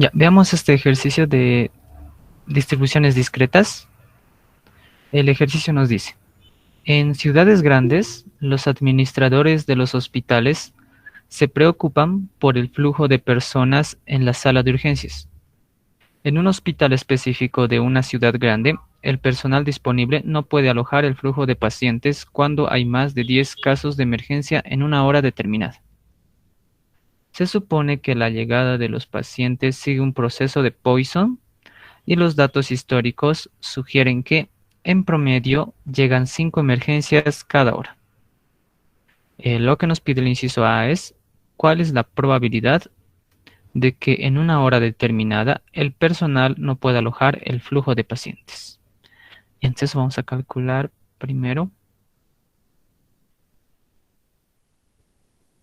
Ya, veamos este ejercicio de distribuciones discretas. El ejercicio nos dice, en ciudades grandes, los administradores de los hospitales se preocupan por el flujo de personas en la sala de urgencias. En un hospital específico de una ciudad grande, el personal disponible no puede alojar el flujo de pacientes cuando hay más de 10 casos de emergencia en una hora determinada. Se supone que la llegada de los pacientes sigue un proceso de Poisson y los datos históricos sugieren que, en promedio, llegan 5 emergencias cada hora. Lo que nos pide el inciso A es, ¿cuál es la probabilidad de que en una hora determinada el personal no pueda alojar el flujo de pacientes? Y entonces vamos a calcular primero.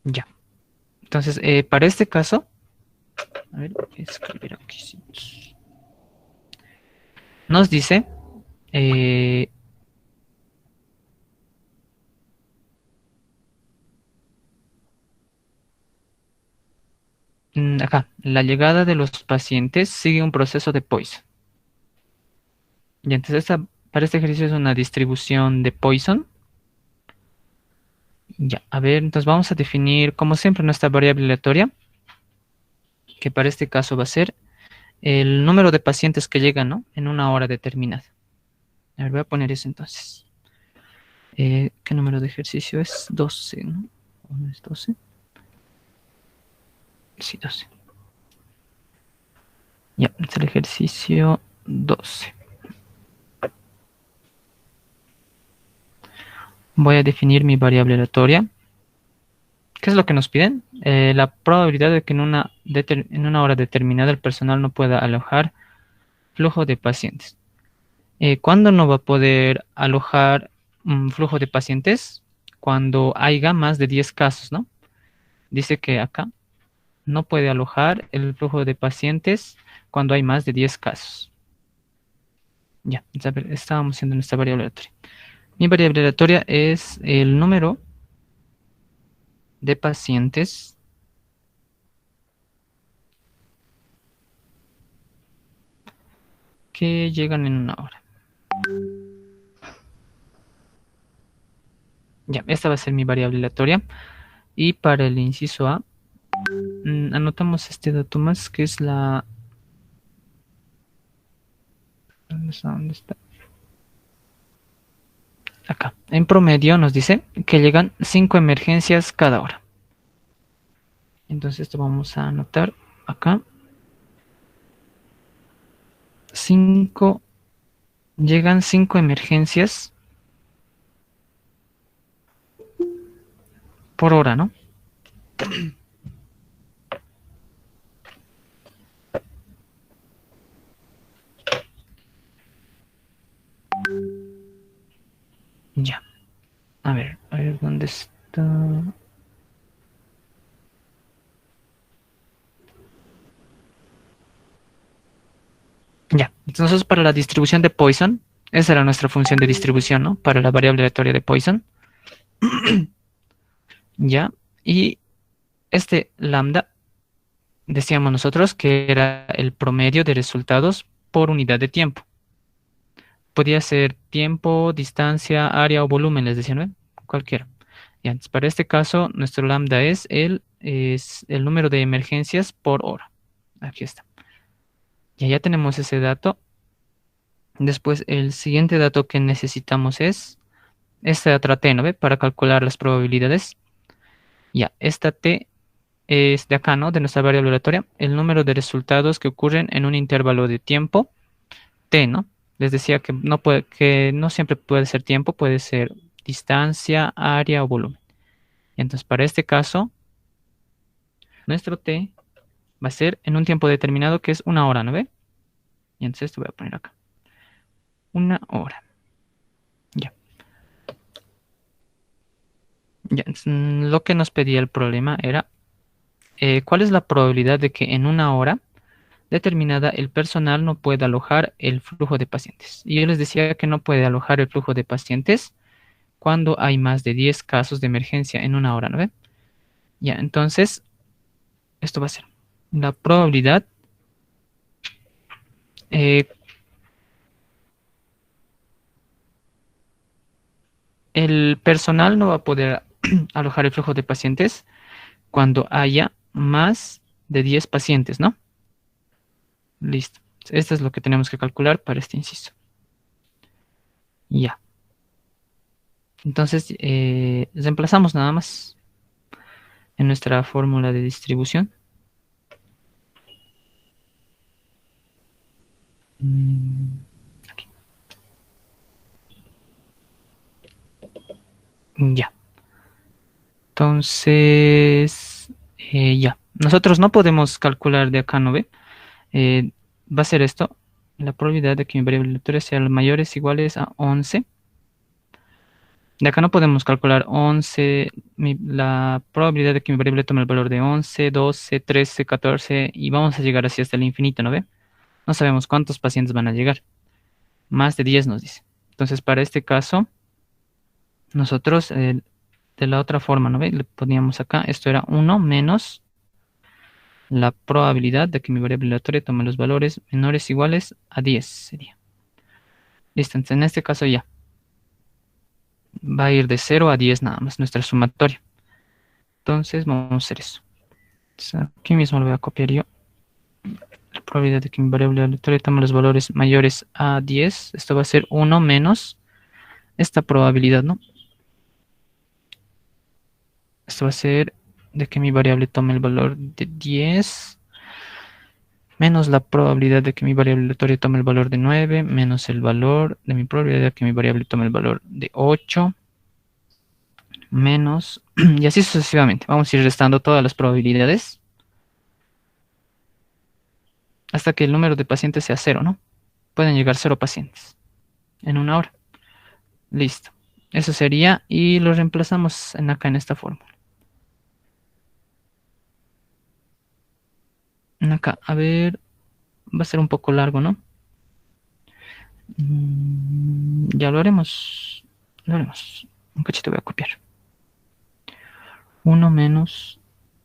Ya. Entonces, para este caso, a ver, voy a escribir aquí. Sí. Nos dice, eh, acá, la llegada de los pacientes sigue un proceso de Poisson. Y entonces para este ejercicio es una distribución de Poisson. Ya, a ver, entonces vamos a definir, como siempre, nuestra variable aleatoria, que para este caso va a ser el número de pacientes que llegan, ¿no?, en una hora determinada. A ver, voy a poner eso entonces. ¿Qué número de ejercicio es? 12, ¿no? ¿O no es 12? Sí, 12. Ya, es el ejercicio 12. Voy a definir mi variable aleatoria. ¿Qué es lo que nos piden? La probabilidad de que en una hora determinada el personal no pueda alojar flujo de pacientes. ¿Cuándo no va a poder alojar un flujo de pacientes? Cuando haya más de 10 casos, ¿no? Dice que acá no puede alojar el flujo de pacientes cuando hay más de 10 casos. Ya, estábamos haciendo nuestra variable aleatoria. Mi variable aleatoria es el número de pacientes que llegan en una hora. Ya, esta va a ser mi variable aleatoria. Y para el inciso A, anotamos este dato más que es la... ¿Dónde está? Acá. En promedio nos dice que llegan 5 emergencias cada hora. Entonces esto vamos a anotar acá. 5, llegan 5 emergencias por hora, ¿no? Ya. A ver, ¿dónde está? Ya. Entonces para la distribución de Poisson, esa era nuestra función de distribución, ¿no? Para la variable aleatoria de Poisson. Ya. Y este lambda, decíamos nosotros que era el promedio de resultados por unidad de tiempo. Podía ser tiempo, distancia, área o volumen, les decía, ¿no? Cualquiera. Y antes, para este caso, nuestro lambda es el número de emergencias por hora. Aquí está. Y ya tenemos ese dato. Después, el siguiente dato que necesitamos es esta otra t, ¿no ve? Para calcular las probabilidades. Ya, esta t es de acá, ¿no? De nuestra variable aleatoria, el número de resultados que ocurren en un intervalo de tiempo t, ¿no? Les decía que no siempre puede ser tiempo, puede ser distancia, área o volumen. Entonces, para este caso, nuestro t va a ser en un tiempo determinado que es una hora, ¿no ve? Y entonces esto voy a poner acá. Una hora. Ya. Ya. Lo que nos pedía el problema era ¿cuál es la probabilidad de que en una hora determinada el personal no pueda alojar el flujo de pacientes? Y yo les decía que no puede alojar el flujo de pacientes cuando hay más de 10 casos de emergencia en una hora, ¿no ve? Ya, entonces, esto va a ser la probabilidad Eh, el personal no va a poder alojar el flujo de pacientes cuando haya más de 10 pacientes, ¿no? Listo. Esto es lo que tenemos que calcular para este inciso. Ya. Entonces, reemplazamos nada más en nuestra fórmula de distribución. Aquí. Ya. Entonces, ya. Nosotros no podemos calcular de acá, ¿no ve? Va a ser esto. La probabilidad de que mi variable aleatoria sea mayores o iguales a 11. De acá no podemos calcular 11, la probabilidad de que mi variable tome el valor de 11, 12, 13, 14 y vamos a llegar así hasta el infinito, ¿no ve? No sabemos cuántos pacientes van a llegar. Más de 10 nos dice. Entonces, para este caso, nosotros de la otra forma, ¿no ve? Le poníamos acá, esto era 1 menos la probabilidad de que mi variable aleatoria tome los valores menores o iguales a 10 sería. Listo, entonces en este caso ya va a ir de 0 a 10 nada más nuestra sumatoria. Entonces vamos a hacer eso. Entonces, aquí mismo lo voy a copiar yo. La probabilidad de que mi variable aleatoria tome los valores mayores a 10. Esto va a ser 1 menos esta probabilidad, ¿no? Esto va a ser de que mi variable tome el valor de 10 menos la probabilidad de que mi variable aleatoria tome el valor de 9 menos el valor de mi probabilidad de que mi variable tome el valor de 8 menos y así sucesivamente. Vamos a ir restando todas las probabilidades hasta que el número de pacientes sea 0, ¿no? Pueden llegar 0 pacientes en una hora. Listo. Eso sería y lo reemplazamos acá en esta fórmula. Acá, a ver, va a ser un poco largo, ¿no? Ya lo haremos. Lo haremos. Un cachito voy a copiar. 1 menos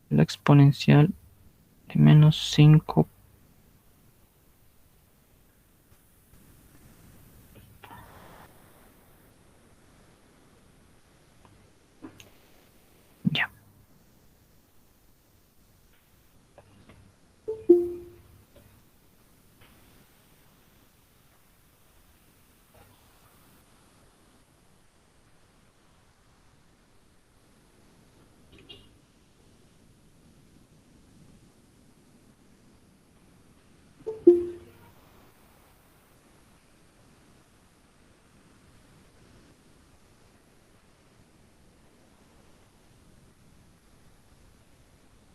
la exponencial de menos 5. Ya.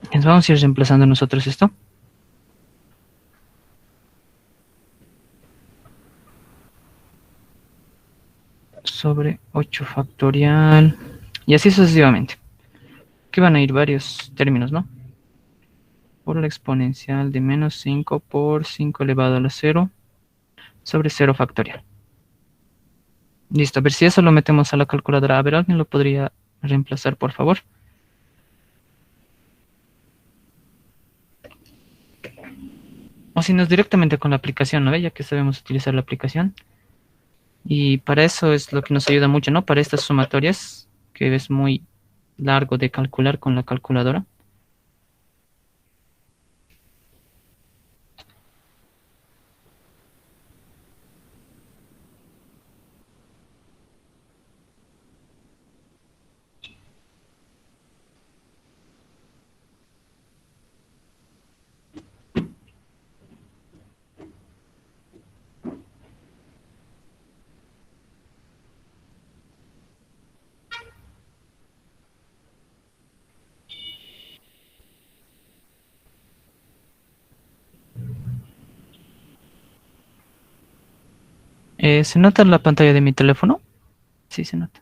Entonces vamos a ir reemplazando nosotros esto. Sobre 8 factorial. Y así sucesivamente. Que van a ir varios términos, ¿no? Por la exponencial de menos 5 por 5 elevado a la 0 sobre 0 factorial. Listo, a ver si eso lo metemos a la calculadora. A ver, ¿alguien lo podría reemplazar, por favor? O si no es directamente con la aplicación, ¿no ve? Ya que sabemos utilizar la aplicación. Y para eso es lo que nos ayuda mucho, ¿no? Para estas sumatorias, que es muy largo de calcular con la calculadora. ¿Se nota en la pantalla de mi teléfono? Sí, se nota.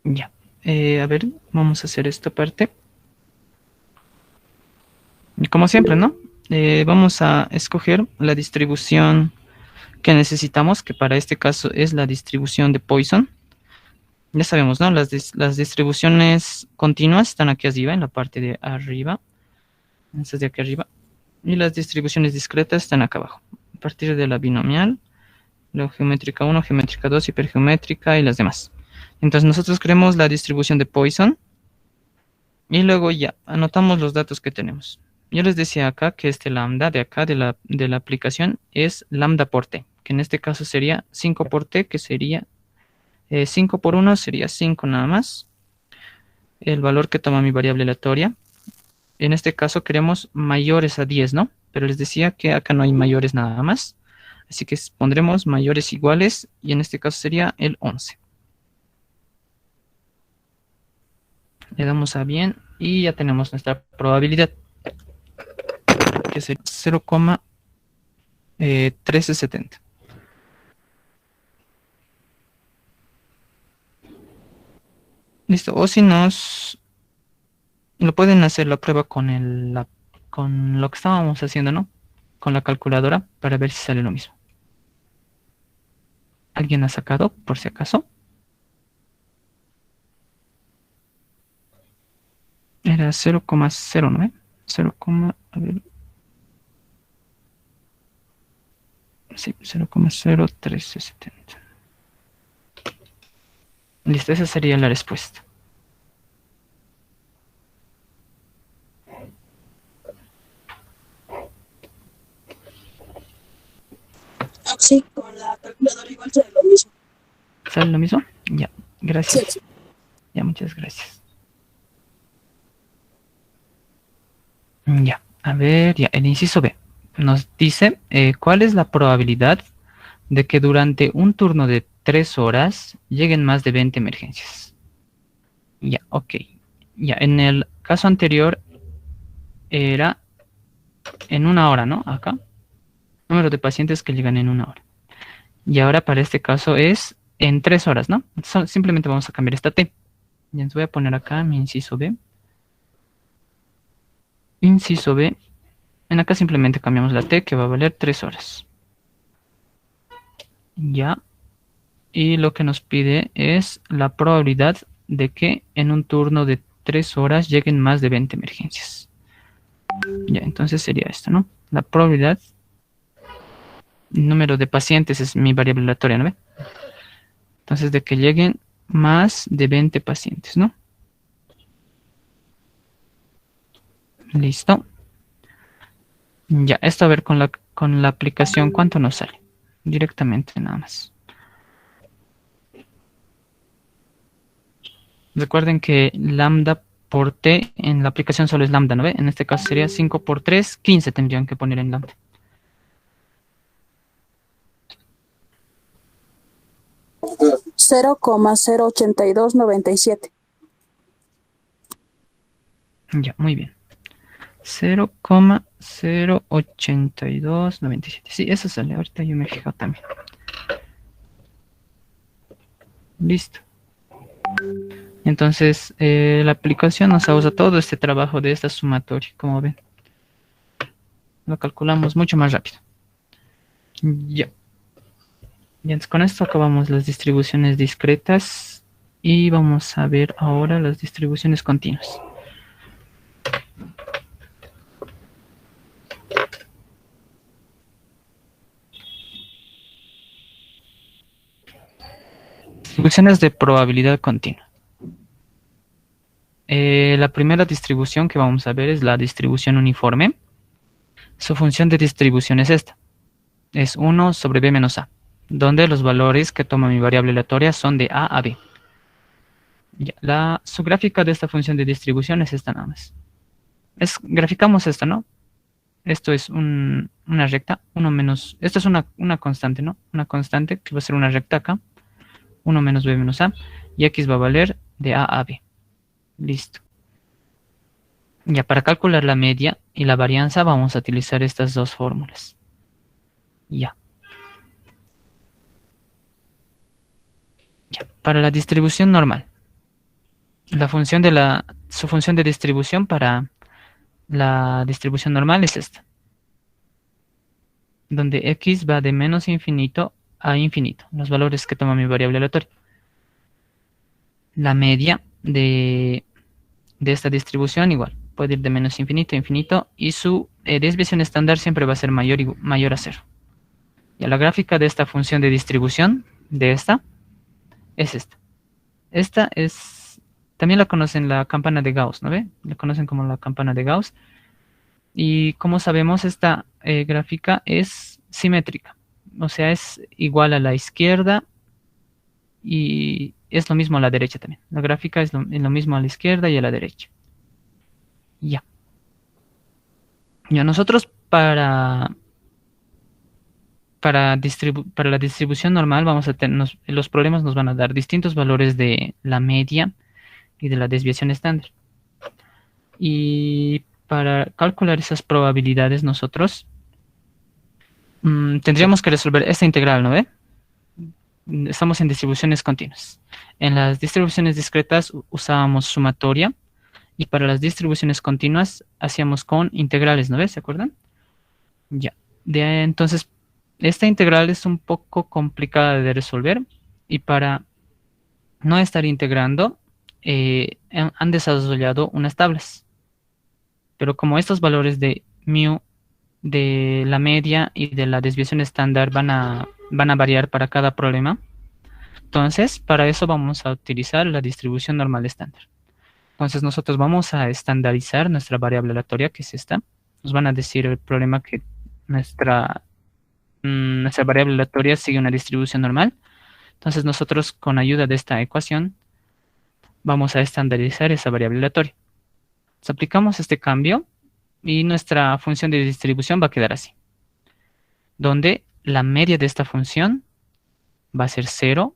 Ya. A ver, vamos a hacer esta parte. Y como siempre, ¿no? Vamos a escoger la distribución que necesitamos, que para este caso es la distribución de Poisson. Ya sabemos, ¿no? Las distribuciones continuas están aquí arriba, en la parte de arriba. Estas de aquí arriba. Y las distribuciones discretas están acá abajo. A partir de la binomial, la geométrica 1, geométrica 2, hipergeométrica y las demás. Entonces nosotros creamos la distribución de Poisson y luego ya anotamos los datos que tenemos. Yo les decía acá que este lambda de acá de la aplicación es lambda por t, que en este caso sería 5 por t, que sería 5 por 1 sería 5 nada más. El valor que toma mi variable aleatoria. En este caso queremos mayores a 10, ¿no? Pero les decía que acá no hay mayores nada más. Así que pondremos mayores iguales y en este caso sería el 11. Le damos a bien y ya tenemos nuestra probabilidad, que es 0,1370. Listo. O si nos lo pueden hacer la prueba con con lo que estábamos haciendo, ¿no? Con la calculadora para ver si sale lo mismo. ¿Alguien ha sacado, por si acaso? Era 0,09. 0, a ver. Sí, 0,01370. Listo, esa sería la respuesta. Sí, con la calculadora igual sale lo mismo. ¿Sale lo mismo? Ya, gracias. Sí. Ya, muchas gracias. Ya, a ver, ya, el inciso B nos dice cuál es la probabilidad de que durante un turno de 3 horas lleguen más de 20 emergencias. Ya, ok. Ya, en el caso anterior era en una hora, ¿no? Acá. Número de pacientes que llegan en una hora. Y ahora para este caso es en 3 horas, ¿no? Simplemente vamos a cambiar esta T. Ya les voy a poner acá mi inciso B. Inciso B. En acá simplemente cambiamos la T, que va a valer 3 horas. Ya. Y lo que nos pide es la probabilidad de que en un turno de 3 horas lleguen más de 20 emergencias. Ya, entonces sería esto, ¿no? La probabilidad, número de pacientes es mi variable aleatoria, ¿no ve? Entonces de que lleguen más de 20 pacientes, ¿no? Listo. Ya, esto a ver con la aplicación, ¿cuánto nos sale? Directamente nada más. Recuerden que lambda por t en la aplicación solo es lambda, ¿no ve? En este caso sería 5 por 3, 15 tendrían que poner en lambda. $0,08297. Ya, muy bien. 0,08297. Sí, eso sale. Ahorita yo me fijo también. Listo. Entonces, la aplicación nos ahorra todo este trabajo de esta sumatoria, como ven. Lo calculamos mucho más rápido. Ya. Y entonces con esto acabamos las distribuciones discretas y vamos a ver ahora las distribuciones continuas. Distribuciones de probabilidad continua. La primera distribución que vamos a ver es la distribución uniforme. Su función de distribución es esta. Es 1 sobre b menos a, donde los valores que toma mi variable aleatoria son de a a b. Ya, su gráfica de esta función de distribución es esta nada más. Graficamos esto, ¿no? Esto es una recta, 1 menos, esto es una constante, ¿no? Una constante que va a ser una recta acá, 1 menos b menos a, y x va a valer de a a b. Listo. Ya, para calcular la media y la varianza vamos a utilizar estas dos fórmulas. Ya. Ya. Para la distribución normal, su función de distribución para la distribución normal es esta, donde x va de menos infinito a infinito, los valores que toma mi variable aleatoria. La media de esta distribución igual, puede ir de menos infinito a infinito, y su desviación estándar siempre va a ser mayor a cero. Y la gráfica de esta función de distribución, de esta, es esta. Esta es, también la conocen la campana de Gauss, ¿no ve? La conocen como la campana de Gauss. Y como sabemos, esta gráfica es simétrica. O sea, es igual a la izquierda y es lo mismo a la derecha también. La gráfica es lo mismo a la izquierda y a la derecha. Ya. Ya nosotros para la distribución normal vamos a tener, los problemas nos van a dar distintos valores de la media y de la desviación estándar. Y para calcular esas probabilidades nosotros tendríamos que resolver esta integral, ¿no ve? Estamos en distribuciones continuas. En las distribuciones discretas usábamos sumatoria y para las distribuciones continuas hacíamos con integrales, ¿no ve? ¿Se acuerdan? Ya. Entonces, esta integral es un poco complicada de resolver y para no estar integrando han desarrollado unas tablas. Pero como estos valores de mu, de la media y de la desviación estándar van a variar para cada problema, entonces para eso vamos a utilizar la distribución normal estándar. Entonces nosotros vamos a estandarizar nuestra variable aleatoria, que es esta. Nos van a decir el problema que nuestra variable aleatoria sigue una distribución normal. Entonces nosotros con ayuda de esta ecuación vamos a estandarizar esa variable aleatoria. Entonces, aplicamos este cambio y nuestra función de distribución va a quedar así, donde la media de esta función va a ser 0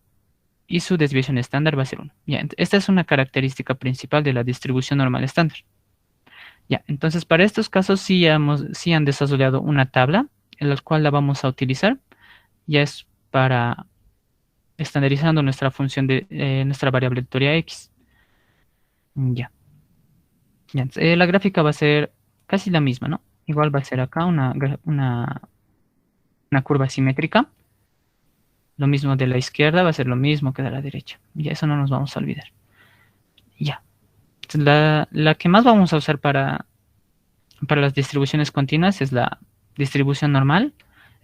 y su desviación estándar va a ser 1. Ya, esta es una característica principal de la distribución normal estándar. Ya, entonces para estos casos sí han desarrollado una tabla en la cual la vamos a utilizar. Ya es para estandarizando nuestra función de nuestra variable aleatoria x. Ya. Ya, la gráfica va a ser casi la misma, ¿no? Igual va a ser acá una curva simétrica. Lo mismo de la izquierda va a ser lo mismo que de la derecha. Ya eso no nos vamos a olvidar. Ya. La que más vamos a usar para las distribuciones continuas es la distribución normal.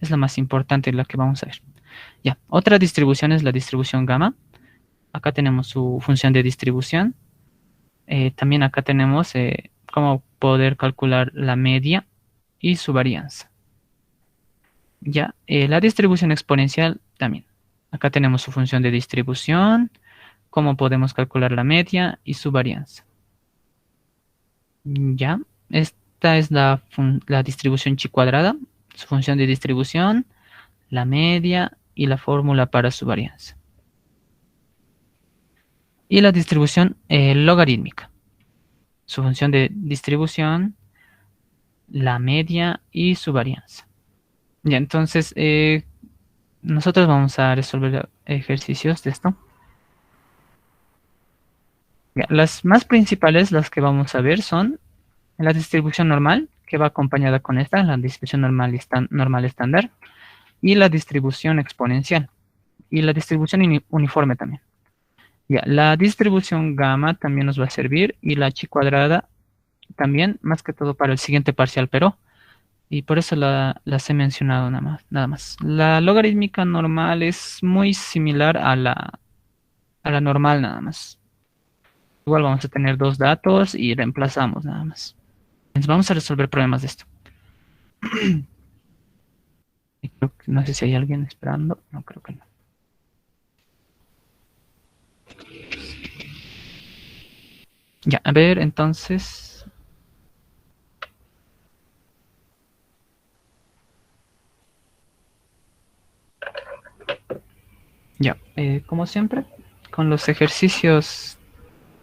Es la más importante, la que vamos a ver. Ya. Otra distribución es la distribución gamma. Acá tenemos su función de distribución. También acá tenemos cómo poder calcular la media y su varianza. Ya, la distribución exponencial también. Acá tenemos su función de distribución, cómo podemos calcular la media y su varianza. Ya, esta es la distribución chi cuadrada, su función de distribución, la media y la fórmula para su varianza. Y la distribución logarítmica, su función de distribución, la media y su varianza. Ya, entonces nosotros vamos a resolver ejercicios de esto. Ya, las más principales, las que vamos a ver, son la distribución normal, que va acompañada con esta, la distribución normal estándar, y la distribución exponencial, y la distribución uniforme también. Ya, la distribución gamma también nos va a servir, y la chi cuadrada también, más que todo para el siguiente parcial, pero y por eso las he mencionado nada más. La logarítmica normal es muy similar a la normal nada más. Igual vamos a tener dos datos y reemplazamos nada más. Entonces vamos a resolver problemas de esto. No sé si hay alguien esperando. No, creo que no. Ya, a ver, entonces. Ya, como siempre, con los ejercicios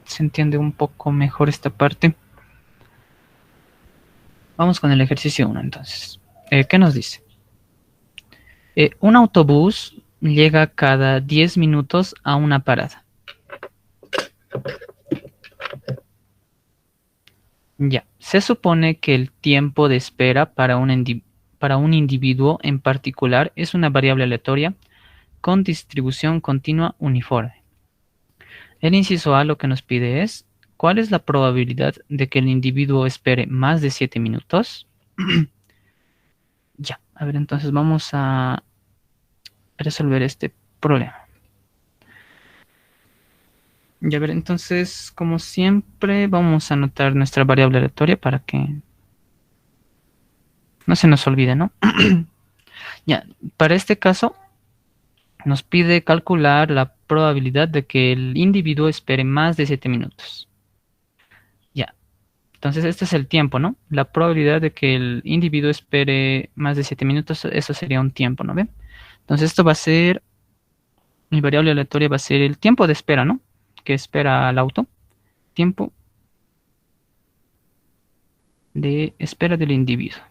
se entiende un poco mejor esta parte. Vamos con el ejercicio 1 entonces. ¿Qué nos dice? Un autobús llega cada 10 minutos a una parada. Ya, se supone que el tiempo de espera para un individuo en particular es una variable aleatoria con distribución continua uniforme. El inciso A lo que nos pide es, ¿cuál es la probabilidad de que el individuo espere más de 7 minutos? Ya, a ver, entonces vamos a resolver este problema. Ya, a ver, entonces, como siempre, vamos a anotar nuestra variable aleatoria para que no se nos olvide, ¿no? Ya, para este caso, nos pide calcular la probabilidad de que el individuo espere más de 7 minutos. Ya, entonces este es el tiempo, ¿no? La probabilidad de que el individuo espere más de 7 minutos, eso sería un tiempo, ¿no ven? Entonces esto va a ser, mi variable aleatoria va a ser el tiempo de espera, ¿no? Que espera el auto. Tiempo de espera del individuo.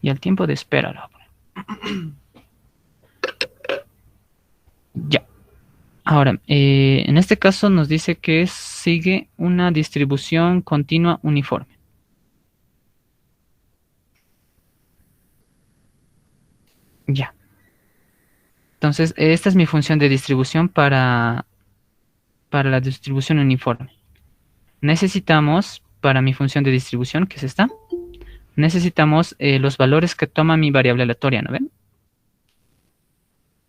Y el tiempo de espera lo voy a poner. Ya. Ahora, en este caso nos dice que sigue una distribución continua uniforme. Ya. Entonces, esta es mi función de distribución para la distribución uniforme. Necesitamos, para mi función de distribución, que es esta, necesitamos los valores que toma mi variable aleatoria, ¿no ven?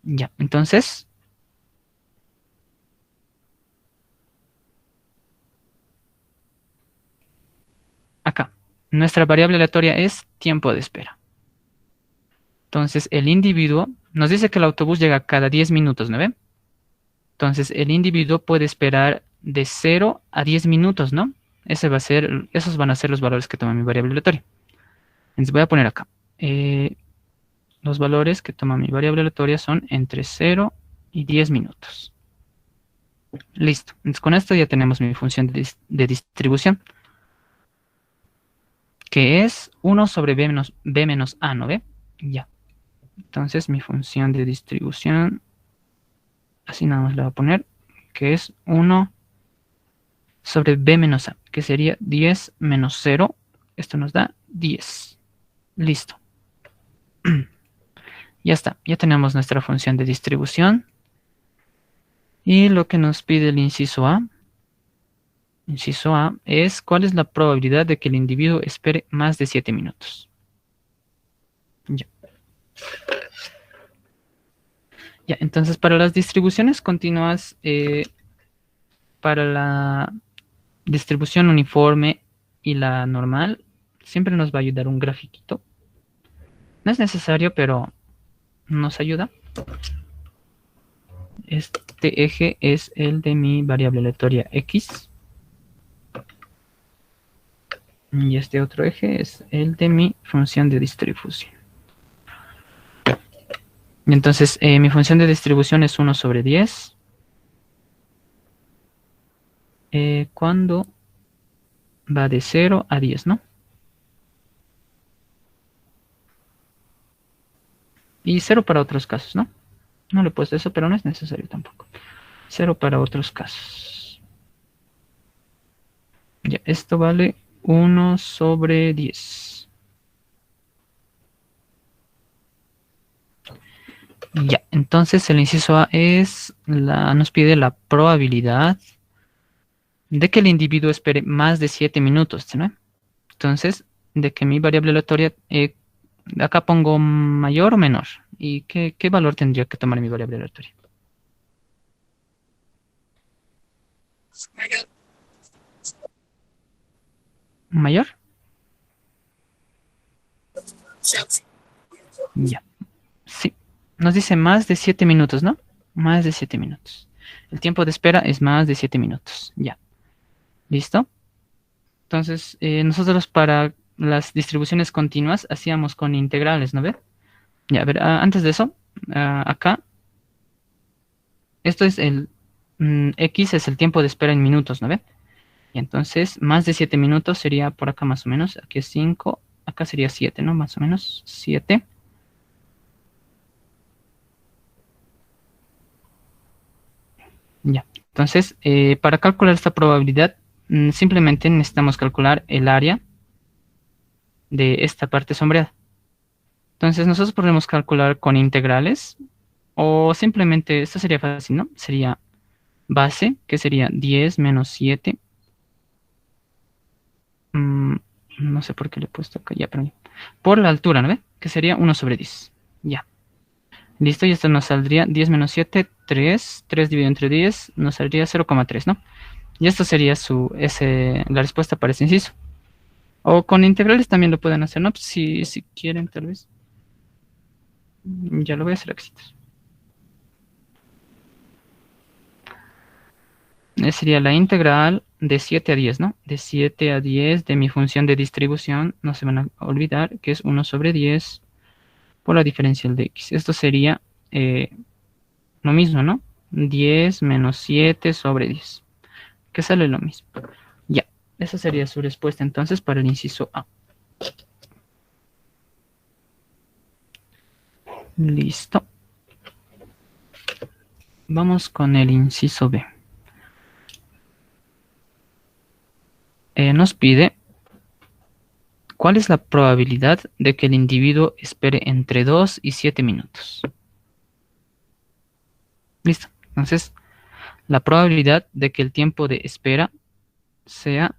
Ya, entonces, acá, nuestra variable aleatoria es tiempo de espera. Entonces, el individuo nos dice que el autobús llega cada 10 minutos, ¿no ven? Entonces, el individuo puede esperar de 0 a 10 minutos, ¿no? Esos van a ser los valores que toma mi variable aleatoria. Entonces, voy a poner acá. Los valores que toma mi variable aleatoria son entre 0 y 10 minutos. Listo. Entonces, con esto ya tenemos mi función de distribución, que es 1 sobre b menos a, ¿no ve? Ya. Entonces, mi función de distribución, así nada más la voy a poner, que es 1 sobre b menos a, que sería 10 menos 0. Esto nos da 10. Listo. Ya está. Ya tenemos nuestra función de distribución. Y lo que nos pide el inciso A es cuál es la probabilidad de que el individuo espere más de 7 minutos. Ya. Ya, entonces para las distribuciones continuas, para la distribución uniforme y la normal, siempre nos va a ayudar un grafiquito. No es necesario, pero nos ayuda. Este eje es el de mi variable aleatoria x. Y este otro eje es el de mi función de distribución. Y entonces mi función de distribución es 1 sobre 10. Cuando va de 0 a 10, ¿no? Y 0 para otros casos, ¿no? No le he puesto eso, pero no es necesario tampoco. 0 para otros casos. Ya, esto vale 1 sobre 10. Ya, entonces el inciso A nos pide la probabilidad de que el individuo espere más de 7 minutos, ¿no? Entonces, de que mi variable aleatoria, acá pongo mayor o menor. ¿Y qué valor tendría que tomar mi variable aleatoria? Mayor. ¿Mayor? Sí. Ya. Sí. Nos dice más de 7 minutos, ¿no? Más de 7 minutos. El tiempo de espera es más de 7 minutos. Ya. ¿Listo? Entonces, nosotros para las distribuciones continuas hacíamos con integrales, ¿no ve? Ya, a ver, antes de eso, acá, esto es X es el tiempo de espera en minutos, ¿no ve? Y entonces, más de 7 minutos sería por acá más o menos. Aquí es 5, acá sería 7, ¿no? Más o menos 7. Ya, entonces, para calcular esta probabilidad, simplemente necesitamos calcular el área de esta parte sombreada. Entonces, nosotros podemos calcular con integrales o simplemente, esto sería fácil, ¿no? Sería base, que sería 10 menos 7. Mm, no sé por qué le he puesto acá, ya, pero por la altura, ¿no ve? Que sería 1 sobre 10. Ya. Listo, y esto nos saldría 10 menos 7, 3. 3 dividido entre 10 nos saldría 0,3, ¿no? Y esto sería la respuesta para ese inciso. O con integrales también lo pueden hacer, ¿no? Si quieren, tal vez. Ya lo voy a hacer aquí. Sería la integral de 7 a 10, ¿no? De 7 a 10 de mi función de distribución, no se van a olvidar que es 1 sobre 10 por la diferencial de x. Esto sería lo mismo, ¿no? 10 menos 7 sobre 10, que sale lo mismo. Ya, esa sería su respuesta entonces para el inciso A. Listo. Vamos con el inciso B. Nos pide cuál es la probabilidad de que el individuo espere entre 2 y 7 minutos. Listo. Entonces, la probabilidad de que el tiempo de espera sea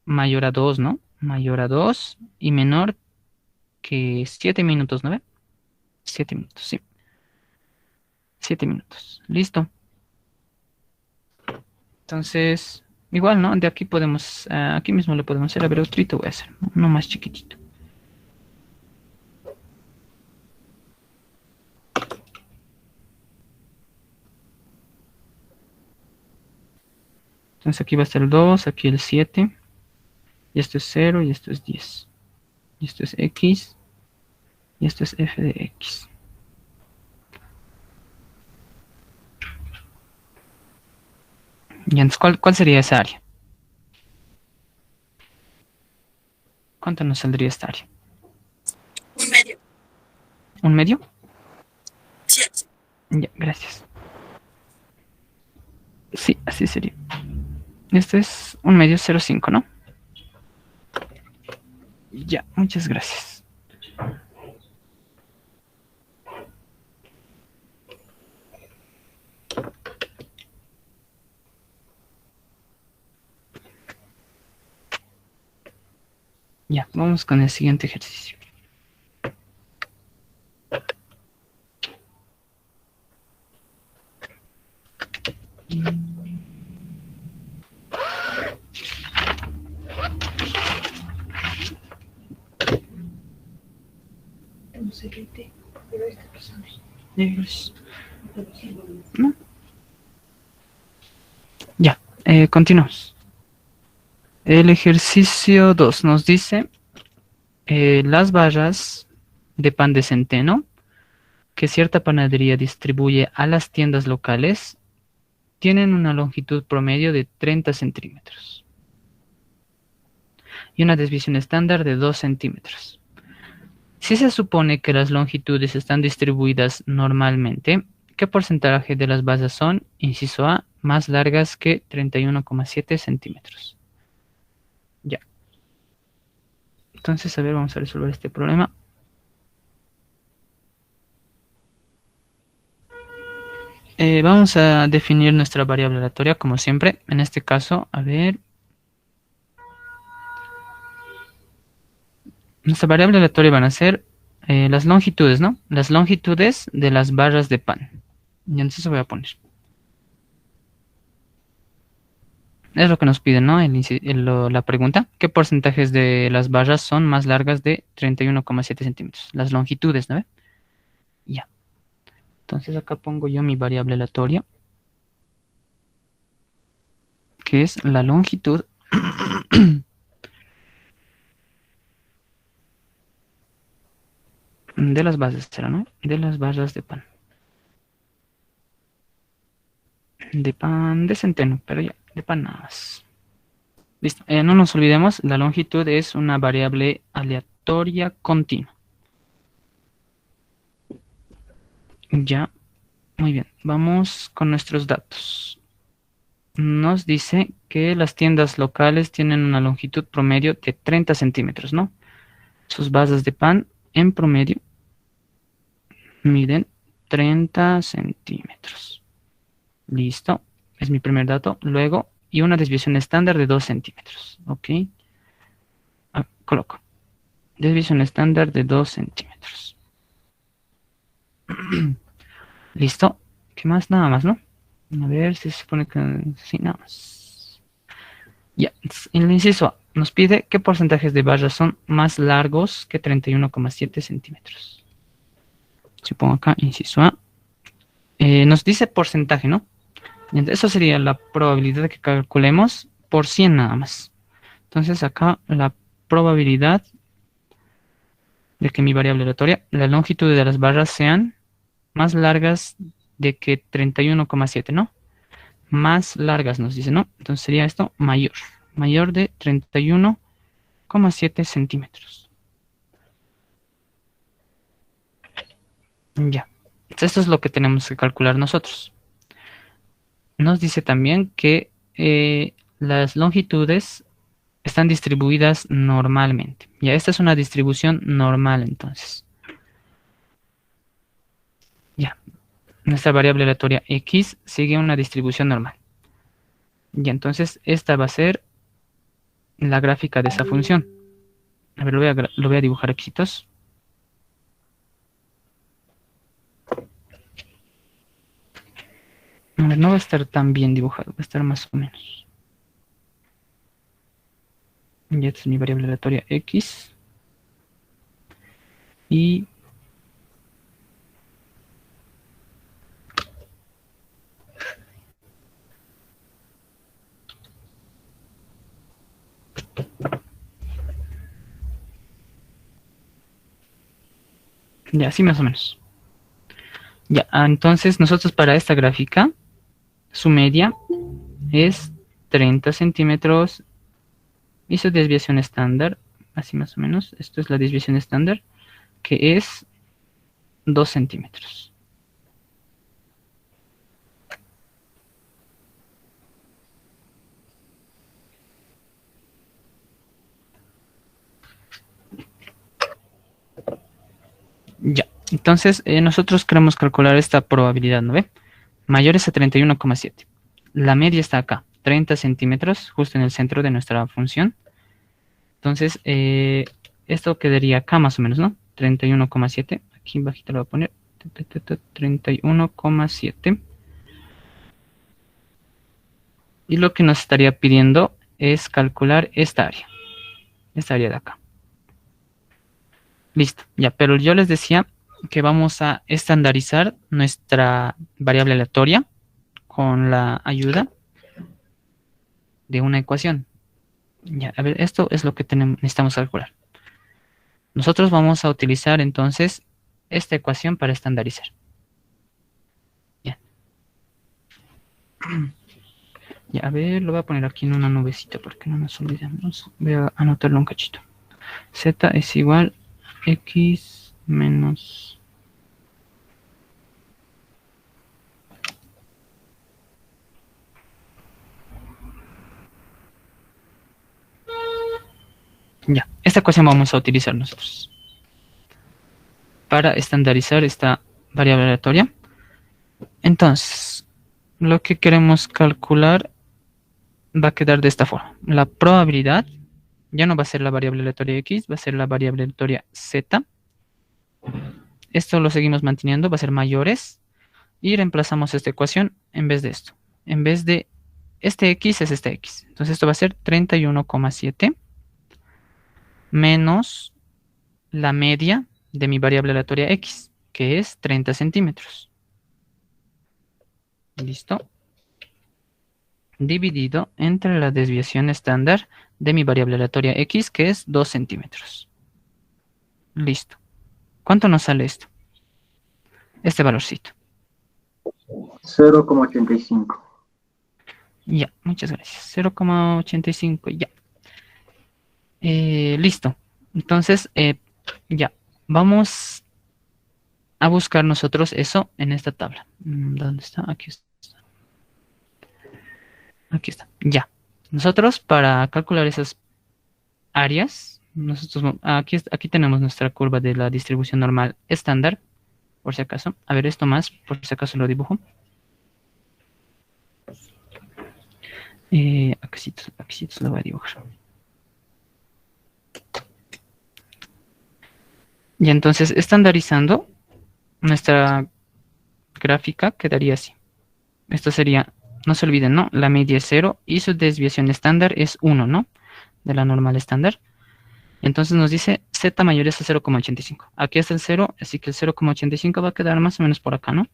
mayor a 2, ¿no? Mayor a 2 y menor que 7 minutos, ¿no ve? 7 minutos, sí. 7 minutos. Listo. Entonces, igual, ¿no? De aquí podemos, aquí mismo lo podemos hacer. A ver, otro voy a hacer, uno más chiquitito. Entonces aquí va a estar el 2, aquí el 7. Y esto es 0 y esto es 10. Y esto es x. Y esto es f de x. Y entonces, ¿cuál sería esa área? ¿Cuánto nos saldría esta área? Un medio. ¿Un medio? Sí. Ya, gracias. Sí, así sería. Esto es un medio 0,5, ¿no? Ya, muchas gracias. Ya, vamos con el siguiente ejercicio. ¿No? Ya, continuamos. El ejercicio 2 nos dice las barras de pan de centeno que cierta panadería distribuye a las tiendas locales tienen una longitud promedio de 30 centímetros y una desviación estándar de 2 centímetros. Si se supone que las longitudes están distribuidas normalmente, ¿qué porcentaje de las barras son, inciso A, más largas que 31,7 centímetros? Ya. Entonces, a ver, vamos a resolver este problema. Vamos a definir nuestra variable aleatoria como siempre. En este caso, a ver. Nuestra variable aleatoria van a ser las longitudes, ¿no? Las longitudes de las barras de pan. Y entonces eso voy a poner. Es lo que nos piden, ¿no? La pregunta. ¿Qué porcentajes de las barras son más largas de 31,7 centímetros? Las longitudes, ¿no? Ya. Entonces acá pongo yo mi variable aleatoria, que es la longitud de las bases, ¿será, no? De las barras de pan. De pan de centeno, pero ya, de pan nada más. Listo. No nos olvidemos, la longitud es una variable aleatoria continua. Ya, muy bien. Vamos con nuestros datos. Nos dice que las tiendas locales tienen una longitud promedio de 30 centímetros, ¿no? Sus bases de pan en promedio miden 30 centímetros. Listo. Es mi primer dato. Luego, y una desviación estándar de 2 centímetros. Ok. Coloco. Desviación estándar de 2 centímetros. Listo. ¿Qué más? Nada más, ¿no? A ver si se supone que sí, nada más. Ya, en el inciso A nos pide qué porcentajes de barras son más largos que 31,7 centímetros. Si pongo acá, inciso A, nos dice porcentaje, ¿no? Eso sería la probabilidad que calculemos por 100 nada más. Entonces acá la probabilidad de que mi variable aleatoria, la longitud de las barras sean más largas de que 31,7, ¿no? Más largas nos dice, ¿no? Entonces sería esto mayor, mayor de 31,7 centímetros. Ya. Entonces, esto es lo que tenemos que calcular nosotros. Nos dice también que las longitudes están distribuidas normalmente. Ya, esta es una distribución normal entonces. Ya, nuestra variable aleatoria x sigue una distribución normal. Ya, entonces esta va a ser la gráfica de esa función. A ver, lo voy a dibujar aquí. A ver, no va a estar tan bien dibujado, va a estar más o menos. Ya, esta es mi variable aleatoria x. Y ya, así más o menos. Ya, entonces nosotros para esta gráfica, su media es 30 centímetros y su desviación estándar, así más o menos, esto es la desviación estándar, que es 2 centímetros. Ya, entonces nosotros queremos calcular esta probabilidad, ¿no ve? Mayores a 31,7. La media está acá, 30 centímetros, justo en el centro de nuestra función. Entonces, esto quedaría acá más o menos, ¿no? 31,7. Aquí bajito lo voy a poner. 31,7. Y lo que nos estaría pidiendo es calcular esta área de acá. Listo, ya, pero yo les decía que vamos a estandarizar nuestra variable aleatoria con la ayuda de una ecuación. Ya, a ver, esto es lo que necesitamos calcular. Nosotros vamos a utilizar entonces esta ecuación para estandarizar. Ya, ya, a ver, lo voy a poner aquí en una nubecita porque no nos olvidemos. Voy a anotarlo un cachito. Z es igual a x menos... Ya, esta ecuación vamos a utilizar nosotros para estandarizar esta variable aleatoria. Entonces, lo que queremos calcular va a quedar de esta forma. La probabilidad ya no va a ser la variable aleatoria x, va a ser la variable aleatoria z. Esto lo seguimos manteniendo, va a ser mayores. Y reemplazamos esta ecuación en vez de esto. En vez de este x es este x. Entonces esto va a ser 31,7 menos la media de mi variable aleatoria x, que es 30 centímetros. ¿Listo? Dividido entre la desviación estándar de mi variable aleatoria x, que es 2 centímetros. Listo. ¿Cuánto nos sale esto? Este valorcito. 0,85. Ya, muchas gracias. 0,85, ya. Listo. Entonces, ya, vamos a buscar nosotros eso en esta tabla. ¿Dónde está? Aquí está. Aquí está. Ya. Nosotros para calcular esas áreas, aquí tenemos nuestra curva de la distribución normal estándar, por si acaso. A ver, esto más, por si acaso lo dibujo. Aquí sí lo voy a dibujar. Y entonces, estandarizando, nuestra gráfica quedaría así. Esto sería, no se olviden, ¿no? La media es 0 y su desviación estándar es 1, ¿no? De la normal estándar. Entonces nos dice z mayor es a 0,85. Aquí está el 0, así que el 0,85 va a quedar más o menos por acá, ¿no?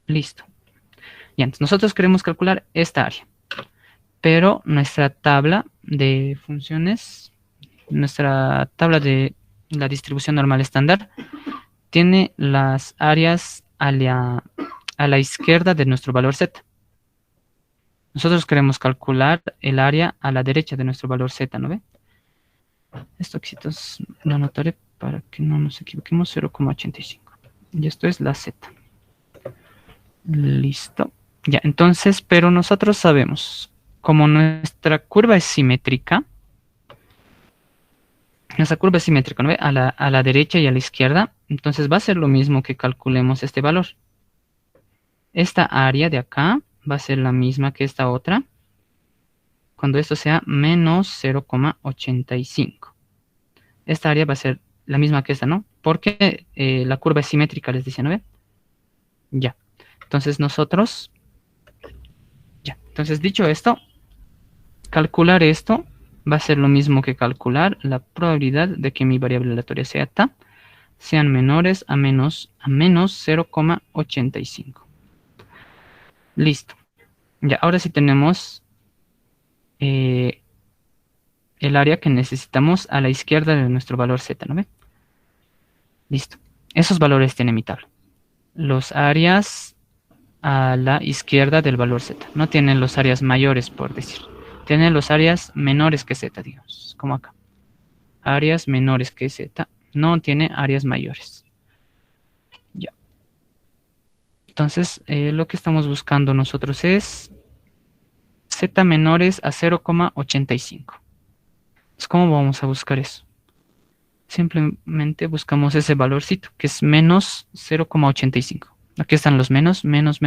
Listo. Y entonces nosotros queremos calcular esta área. Pero nuestra tabla de funciones, nuestra tabla de la distribución normal estándar, tiene las áreas a la izquierda de nuestro valor z. Nosotros queremos calcular el área a la derecha de nuestro valor z, ¿no ve? Esto aquí lo anotaré para que no nos equivoquemos, 0,85. Y esto es la z. Listo. Ya, entonces, pero nosotros sabemos, como nuestra curva es simétrica, ¿no ve? A la derecha y a la izquierda, entonces va a ser lo mismo que calculemos este valor. Esta área de acá va a ser la misma que esta otra, cuando esto sea menos 0,85. Esta área va a ser la misma que esta, ¿no? Porque la curva es simétrica, les decía, ¿no ve? Ya. Entonces nosotros, ya. Entonces dicho esto, calcular esto va a ser lo mismo que calcular la probabilidad de que mi variable aleatoria sea eta sean menores a menos 0,85. Listo. Ya, ahora sí tenemos el área que necesitamos a la izquierda de nuestro valor z, ¿no ve? Listo. Esos valores tienen mi tabla. Los áreas a la izquierda del valor z. No tienen los áreas mayores, por decir. Tienen los áreas menores que z, digamos, como acá. Áreas menores que z. No tiene áreas mayores. Ya. Entonces, lo que estamos buscando nosotros es z menores a 0,85. Entonces, ¿cómo vamos a buscar eso? Simplemente buscamos ese valorcito, que es menos 0,85. Aquí están los menos, menos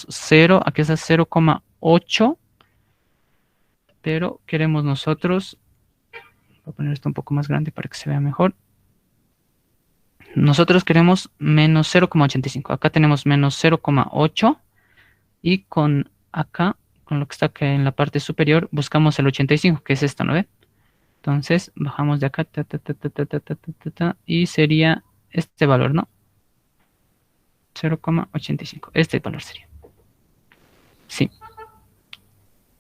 0. Aquí está 0,8. Pero queremos nosotros, voy a poner esto un poco más grande para que se vea mejor. Nosotros queremos menos 0,85. Acá tenemos menos 0,8. Y con acá, con lo que está acá en la parte superior, buscamos el 85, que es esto, ¿no ve? Entonces, bajamos de acá, y sería este valor, ¿no? 0,85. Este valor sería. Sí.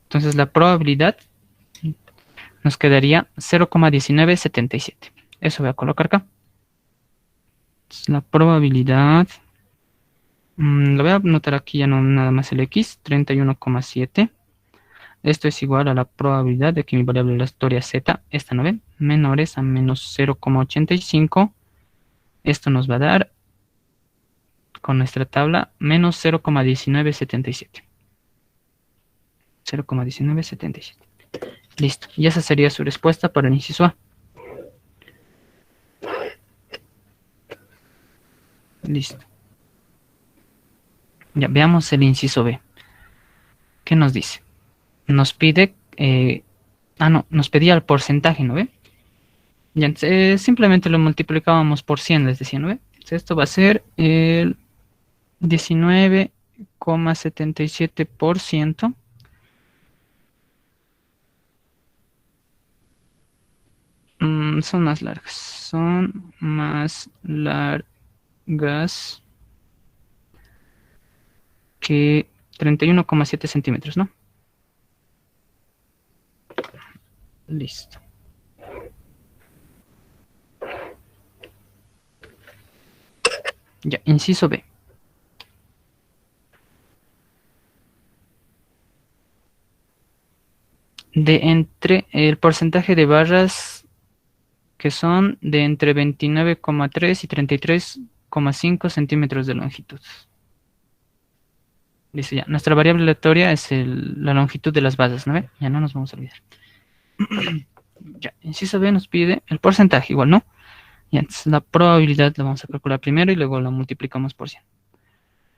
Entonces, la probabilidad nos quedaría 0,1977. Eso voy a colocar acá. Entonces, la probabilidad, lo voy a anotar aquí ya no nada más el x, 31,7. Esto es igual a la probabilidad de que mi variable aleatoria z, esta no ven, menores a menos 0,85. Esto nos va a dar, con nuestra tabla, menos 0,1977. 0,1977. Listo. Y esa sería su respuesta para el inciso A. Listo. Ya, veamos el inciso B. ¿Qué nos dice? Nos pide, nos pedía el porcentaje, ¿no ve? Ya, simplemente lo multiplicábamos por 100, les decía, ¿no ve? Entonces, esto va a ser el 19,77%. Son más largas. Son más largas que 31,7 centímetros, ¿no? Listo. Ya, inciso B. De entre el porcentaje de barras que son de entre 29,3 y 33,5 centímetros de longitud. Dice ya, nuestra variable aleatoria es la longitud de las bases, ¿no ve? Ya no nos vamos a olvidar. Ya, inciso B nos pide el porcentaje, igual, ¿no? Y entonces la probabilidad la vamos a calcular primero y luego la multiplicamos por 100.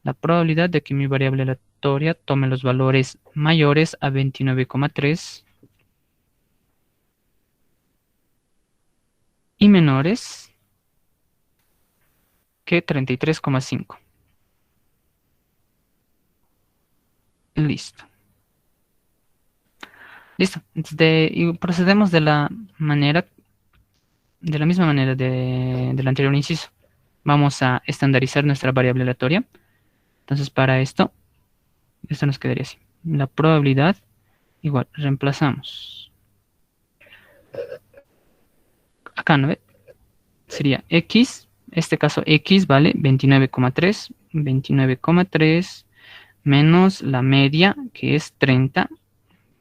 La probabilidad de que mi variable aleatoria tome los valores mayores a 29,3 y menores que 33,5. Listo. Listo. Y procedemos de la misma manera del anterior inciso. Vamos a estandarizar nuestra variable aleatoria. Entonces, para esto nos quedaría así. La probabilidad, igual, reemplazamos. Acá, ¿no ve? Sería X, este caso X vale 29,3, 29,3 menos la media, que es 30,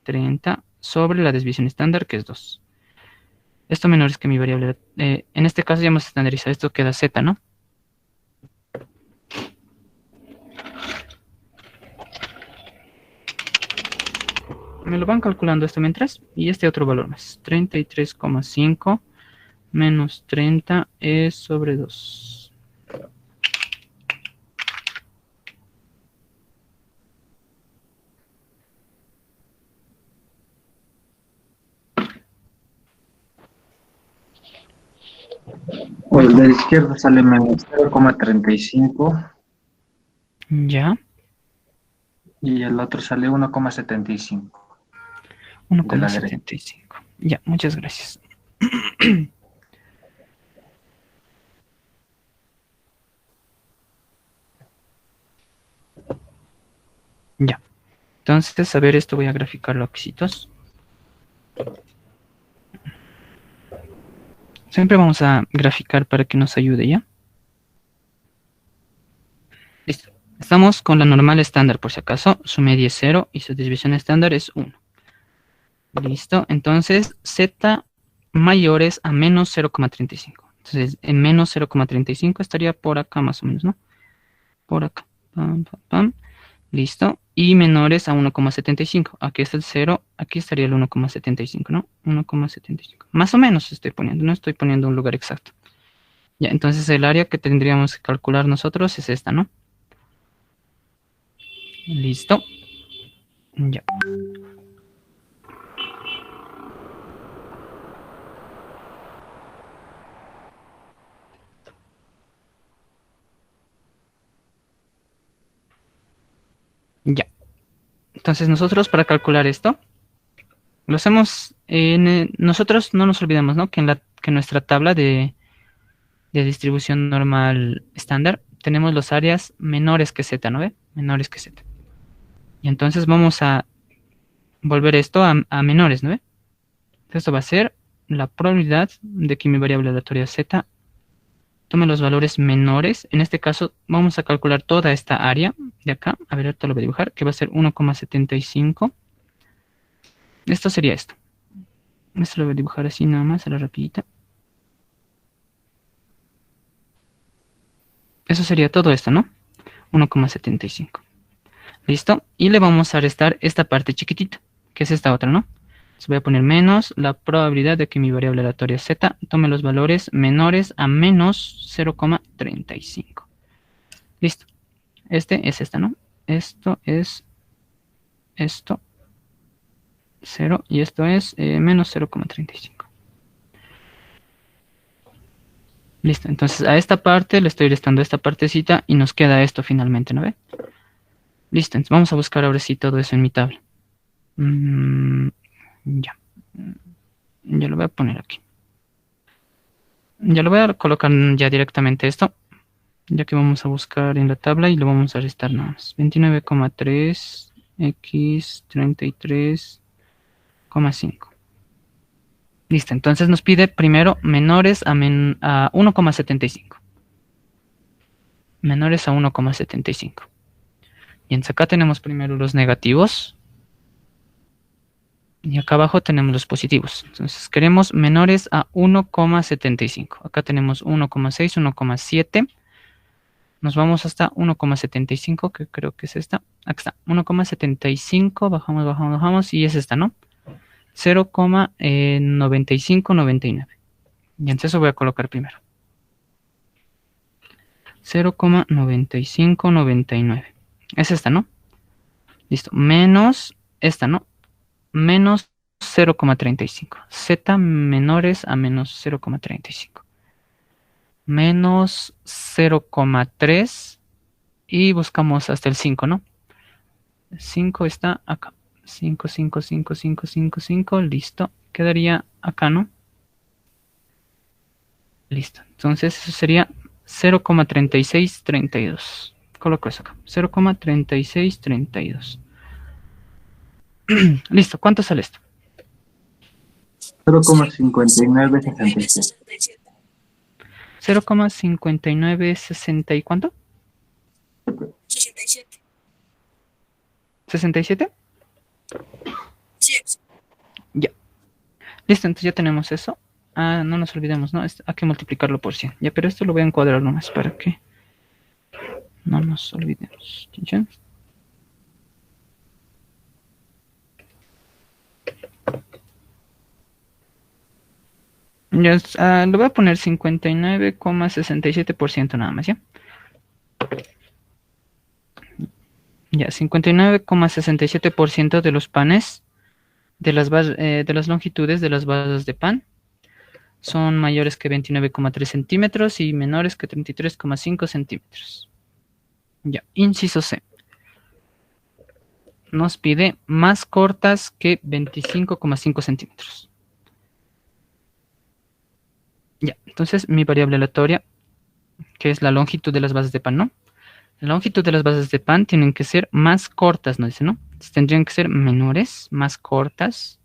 30 sobre la desviación estándar, que es 2. Esto menor es que mi variable, en este caso ya hemos estandarizado, esto queda Z, ¿no? Me lo van calculando esto mientras, y este otro valor más, 33,5 menos 30 es sobre 2. O el de la izquierda sale menos 0,35 Ya, y el otro sale 1,75 de la derecha. 1,75. Ya, muchas gracias. Ya. Entonces, a ver, esto voy a graficarlo a quesitos. Siempre vamos a graficar para que nos ayude, ¿ya? Listo. Estamos con la normal estándar, por si acaso. Su media es 0 y su desviación estándar es 1. Listo. Entonces, Z mayores a menos 0,35. Entonces, en menos 0,35 estaría por acá más o menos, ¿no? Por acá. Pam, pam, pam. Listo. Y menores a 1,75. Aquí está el 0. Aquí estaría el 1,75, ¿no? 1,75. Más o menos estoy poniendo. No estoy poniendo un lugar exacto. Ya, entonces el área que tendríamos que calcular nosotros es esta, ¿no? Listo. Ya. Ya. Entonces nosotros para calcular esto, lo hacemos nosotros no nos olvidemos, ¿no? Que en nuestra tabla de distribución normal estándar tenemos los áreas menores que z, ¿no ve? Menores que z. Y entonces vamos a volver esto a menores, ¿no ve? Esto va a ser la probabilidad de que mi variable aleatoria z tome los valores menores. En este caso vamos a calcular toda esta área de acá. A ver, ahorita lo voy a dibujar, que va a ser 1,75. Esto sería esto. Esto lo voy a dibujar así nada más, a la rapidita. Eso sería todo esto, ¿no? 1,75. ¿Listo? Y le vamos a restar esta parte chiquitita, que es esta otra, ¿no? Entonces voy a poner menos la probabilidad de que mi variable aleatoria z tome los valores menores a menos 0,35. Listo. Este es esta, ¿no? Esto es esto, 0, y esto es menos 0,35. Listo, entonces a esta parte le estoy restando esta partecita y nos queda esto finalmente, ¿no ve? Listo, entonces vamos a buscar ahora sí todo eso en mi tabla. Ya. Ya lo voy a poner aquí. Ya lo voy a colocar ya directamente esto, ya que vamos a buscar en la tabla y lo vamos a restar nada más. 29,3 x 33,5. Listo, entonces nos pide primero menores a 1,75. Menores a 1,75. Y entonces acá tenemos primero los negativos. Y acá abajo tenemos los positivos. Entonces queremos menores a 1,75. Acá tenemos 1,6, 1,7. Nos vamos hasta 1,75, que creo que es esta. Acá está, 1,75. Bajamos, bajamos, bajamos. Y es esta, ¿no? 0,9599. Y entonces eso voy a colocar primero. 0,9599. Es esta, ¿no? Listo. Menos esta, ¿no? Menos 0,35. Z menores a menos 0,35. Menos 0,3 y buscamos hasta el 5, ¿no? 5 está acá. 5, 5, 5, 5, 5, 5, listo. Quedaría acá, ¿no? Listo. Entonces eso sería 0,3632. Coloco eso acá. 0,3632. Listo. ¿Cuánto sale esto? 0,5967. 0,5960 y ¿cuánto? 67. ¿67? Sí. Ya. Listo, entonces ya tenemos eso. Ah, no nos olvidemos, ¿no? Hay que multiplicarlo por 100. Ya, pero esto lo voy a encuadrar nomás para que no nos olvidemos. ¿Ya? Ya, lo voy a poner 59,67% nada más, ¿ya? Ya, 59,67% de los panes de las longitudes de las barras de pan son mayores que 29,3 centímetros y menores que 33,5 centímetros. Ya, inciso C. Nos pide más cortas que 25,5 centímetros. Ya, entonces mi variable aleatoria, que es la longitud de las bases de pan, ¿no? La longitud de las bases de pan tienen que ser más cortas, ¿no dice, no? Entonces, tendrían que ser menores, más cortas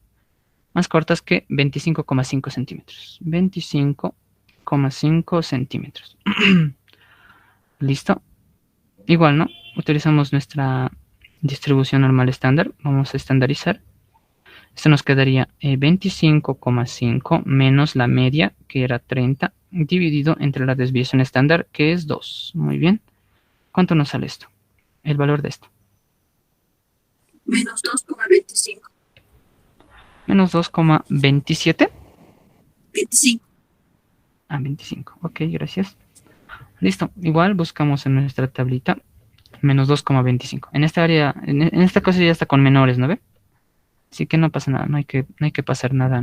que 25,5 centímetros. 25,5 centímetros. ¿Listo? Igual, ¿no? Utilizamos nuestra distribución normal estándar. Vamos a estandarizar. Esto nos quedaría 25,5 menos la media, que era 30, dividido entre la desviación estándar, que es 2. Muy bien. ¿Cuánto nos sale esto? El valor de esto. Menos 2,25. Menos 2,27. 25. Ah, 25. Ok, gracias. Listo. Igual buscamos en nuestra tablita menos 2,25. En esta área, en esta cosa ya está con menores, ¿no ve? Así que no pasa nada, no hay que pasar nada.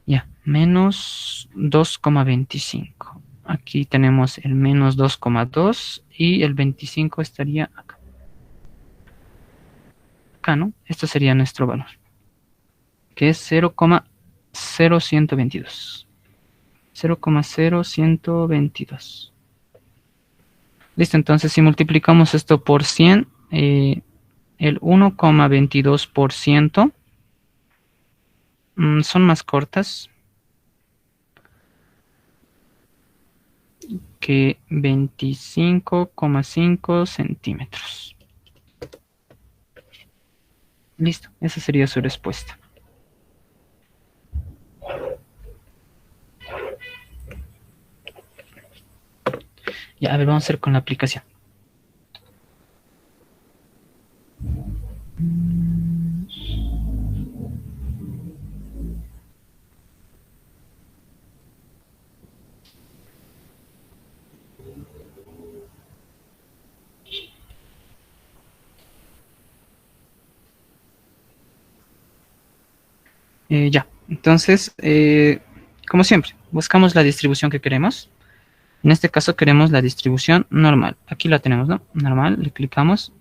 Ya, menos 2,25. Aquí tenemos el menos 2,2 y el 25 estaría acá. Acá, ¿no? Esto sería nuestro valor, que es 0,0122. 0,0122. Listo, entonces si multiplicamos esto por 100, el 1,22% son más cortas que 25,5 centímetros. Listo, esa sería su respuesta. Ya, a ver, vamos a hacer con la aplicación. Ya, entonces, como siempre, buscamos la distribución que queremos. En este caso queremos la distribución normal. Aquí la tenemos, ¿no? Normal, le clicamos.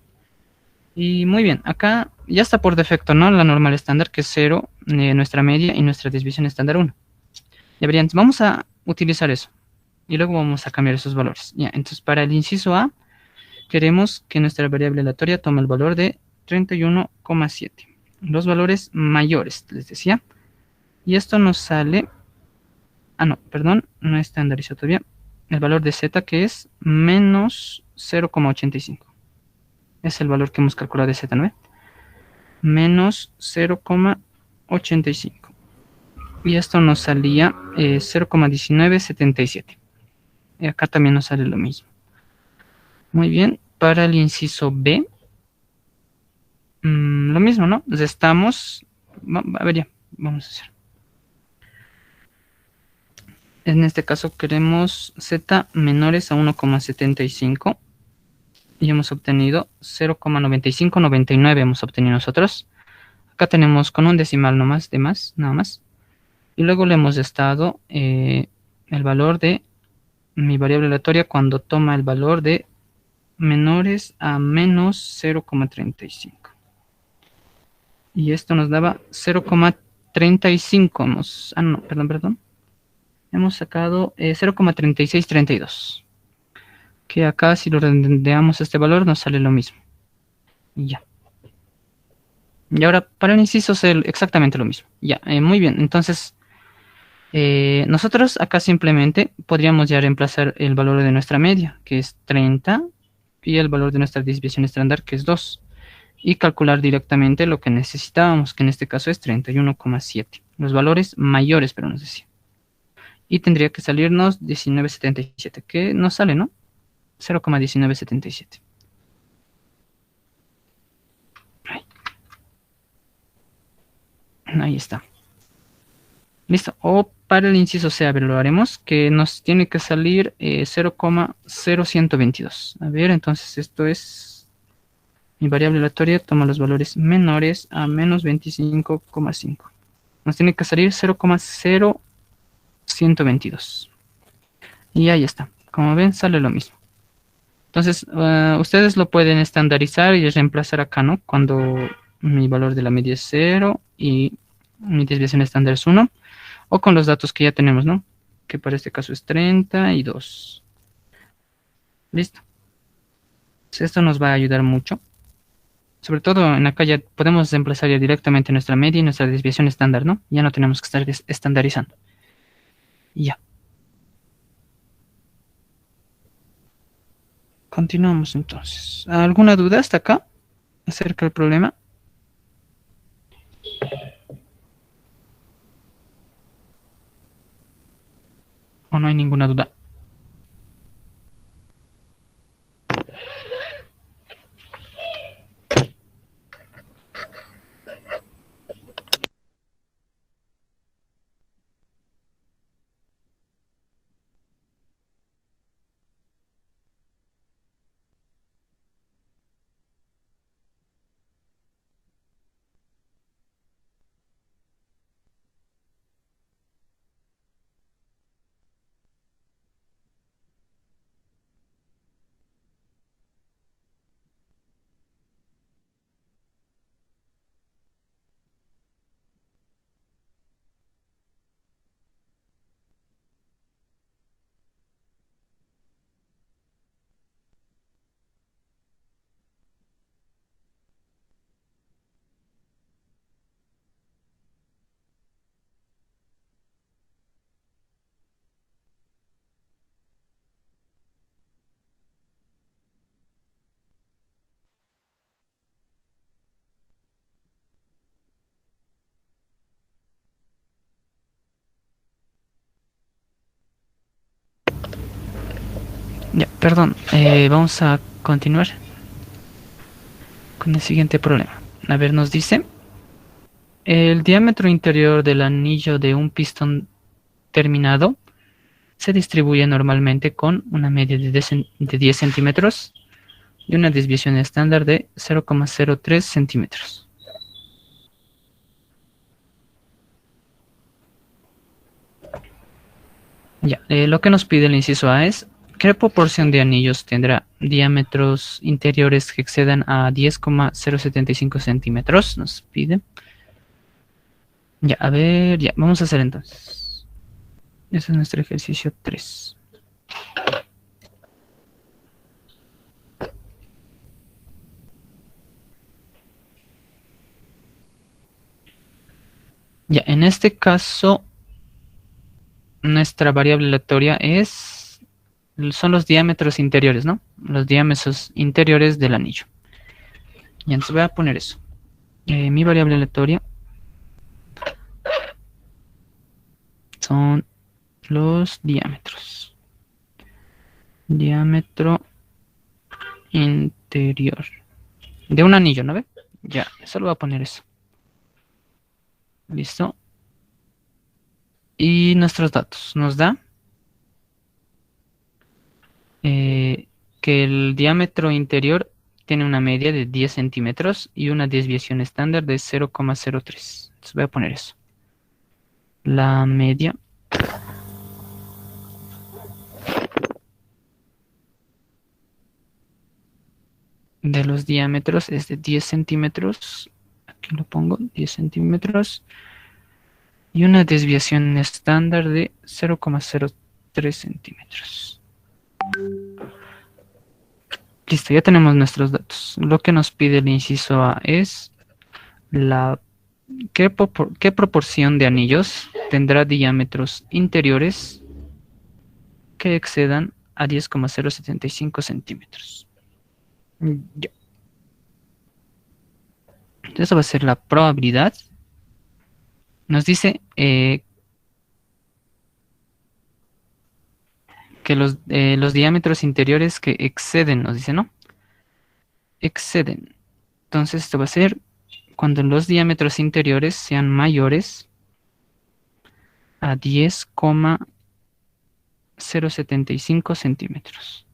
Y muy bien, acá ya está por defecto, ¿no? La normal estándar, que es 0, nuestra media y nuestra desviación estándar 1. Ya verían, vamos a utilizar eso. Y luego vamos a cambiar esos valores. Ya, entonces para el inciso A, queremos que nuestra variable aleatoria tome el valor de 31,7. Los valores mayores, les decía. Y esto nos sale... Ah, no, perdón, no estandarizó todavía. El valor de z, que es menos 0,85. Es el valor que hemos calculado de z, ¿no? Menos 0,85. Y esto nos salía 0,1977. Y acá también nos sale lo mismo. Muy bien, para el inciso B, lo mismo, ¿no? Estamos... A ver, ya, vamos a hacer. En este caso queremos z menores a 1,75 y hemos obtenido 0,9599 hemos obtenido nosotros. Acá tenemos con un decimal nomás, de más, nada más. Y luego le hemos estado el valor de mi variable aleatoria cuando toma el valor de menores a menos 0,35. Y esto nos daba 0,35. No, perdón. Hemos sacado 0,3632. Que acá si lo redondeamos este valor nos sale lo mismo. Y ya. Y ahora para el inciso es exactamente lo mismo. Ya, muy bien. Entonces, nosotros acá simplemente podríamos ya reemplazar el valor de nuestra media, que es 30, y el valor de nuestra desviación estándar, que es 2, y calcular directamente lo que necesitábamos, que en este caso es 31,7. Los valores mayores, pero nos decía. Y tendría que salirnos 19,77, que nos sale, ¿no? 0,1977. Ahí está. Listo. O para el inciso C, a ver, lo haremos, que nos tiene que salir 0,0122. A ver, entonces esto es mi variable aleatoria, toma los valores menores a menos 25,5. Nos tiene que salir 0,0122. Y ahí está. Como ven, sale lo mismo. Entonces, ustedes lo pueden estandarizar y reemplazar acá, ¿no? Cuando mi valor de la media es 0 y mi desviación estándar es 1. O con los datos que ya tenemos, ¿no? Que para este caso es 32. Listo. Entonces, esto nos va a ayudar mucho. Sobre todo en acá ya podemos reemplazar ya directamente nuestra media y nuestra desviación estándar, ¿no? Ya no tenemos que estar estandarizando. Y ya. Continuamos entonces. ¿Alguna duda hasta acá acerca del problema? ¿O no hay ninguna duda? Ya, perdón. Vamos a continuar con el siguiente problema. A ver, nos dice, el diámetro interior del anillo de un pistón terminado se distribuye normalmente con una media de 10 centímetros y una desviación estándar de 0,03 centímetros. Ya, lo que nos pide el inciso A es, ¿qué proporción de anillos tendrá diámetros interiores que excedan a 10,075 centímetros? Nos pide. Ya, a ver, ya, vamos a hacer entonces. Ese es nuestro ejercicio 3. Ya, en este caso, nuestra variable aleatoria son los diámetros interiores, ¿no? Los diámetros interiores del anillo. Y entonces voy a poner eso. Mi variable aleatoria son los diámetros. Diámetro interior. De un anillo, ¿no ve? Ya, solo voy a poner eso. Listo. Y nuestros datos. Nos da que el diámetro interior tiene una media de 10 centímetros y una desviación estándar de 0,03. Entonces voy a poner eso. La media de los diámetros es de 10 centímetros. Aquí lo pongo, 10 centímetros. Y una desviación estándar de 0,03 centímetros. Listo, ya tenemos nuestros datos. Lo que nos pide el inciso A es ¿qué proporción de anillos tendrá diámetros interiores que excedan a 10,075 centímetros? Ya. Eso va a ser la probabilidad. Nos dice que los diámetros interiores que exceden, nos dice, ¿no? Exceden. Entonces esto va a ser cuando los diámetros interiores sean mayores a 10,075 centímetros.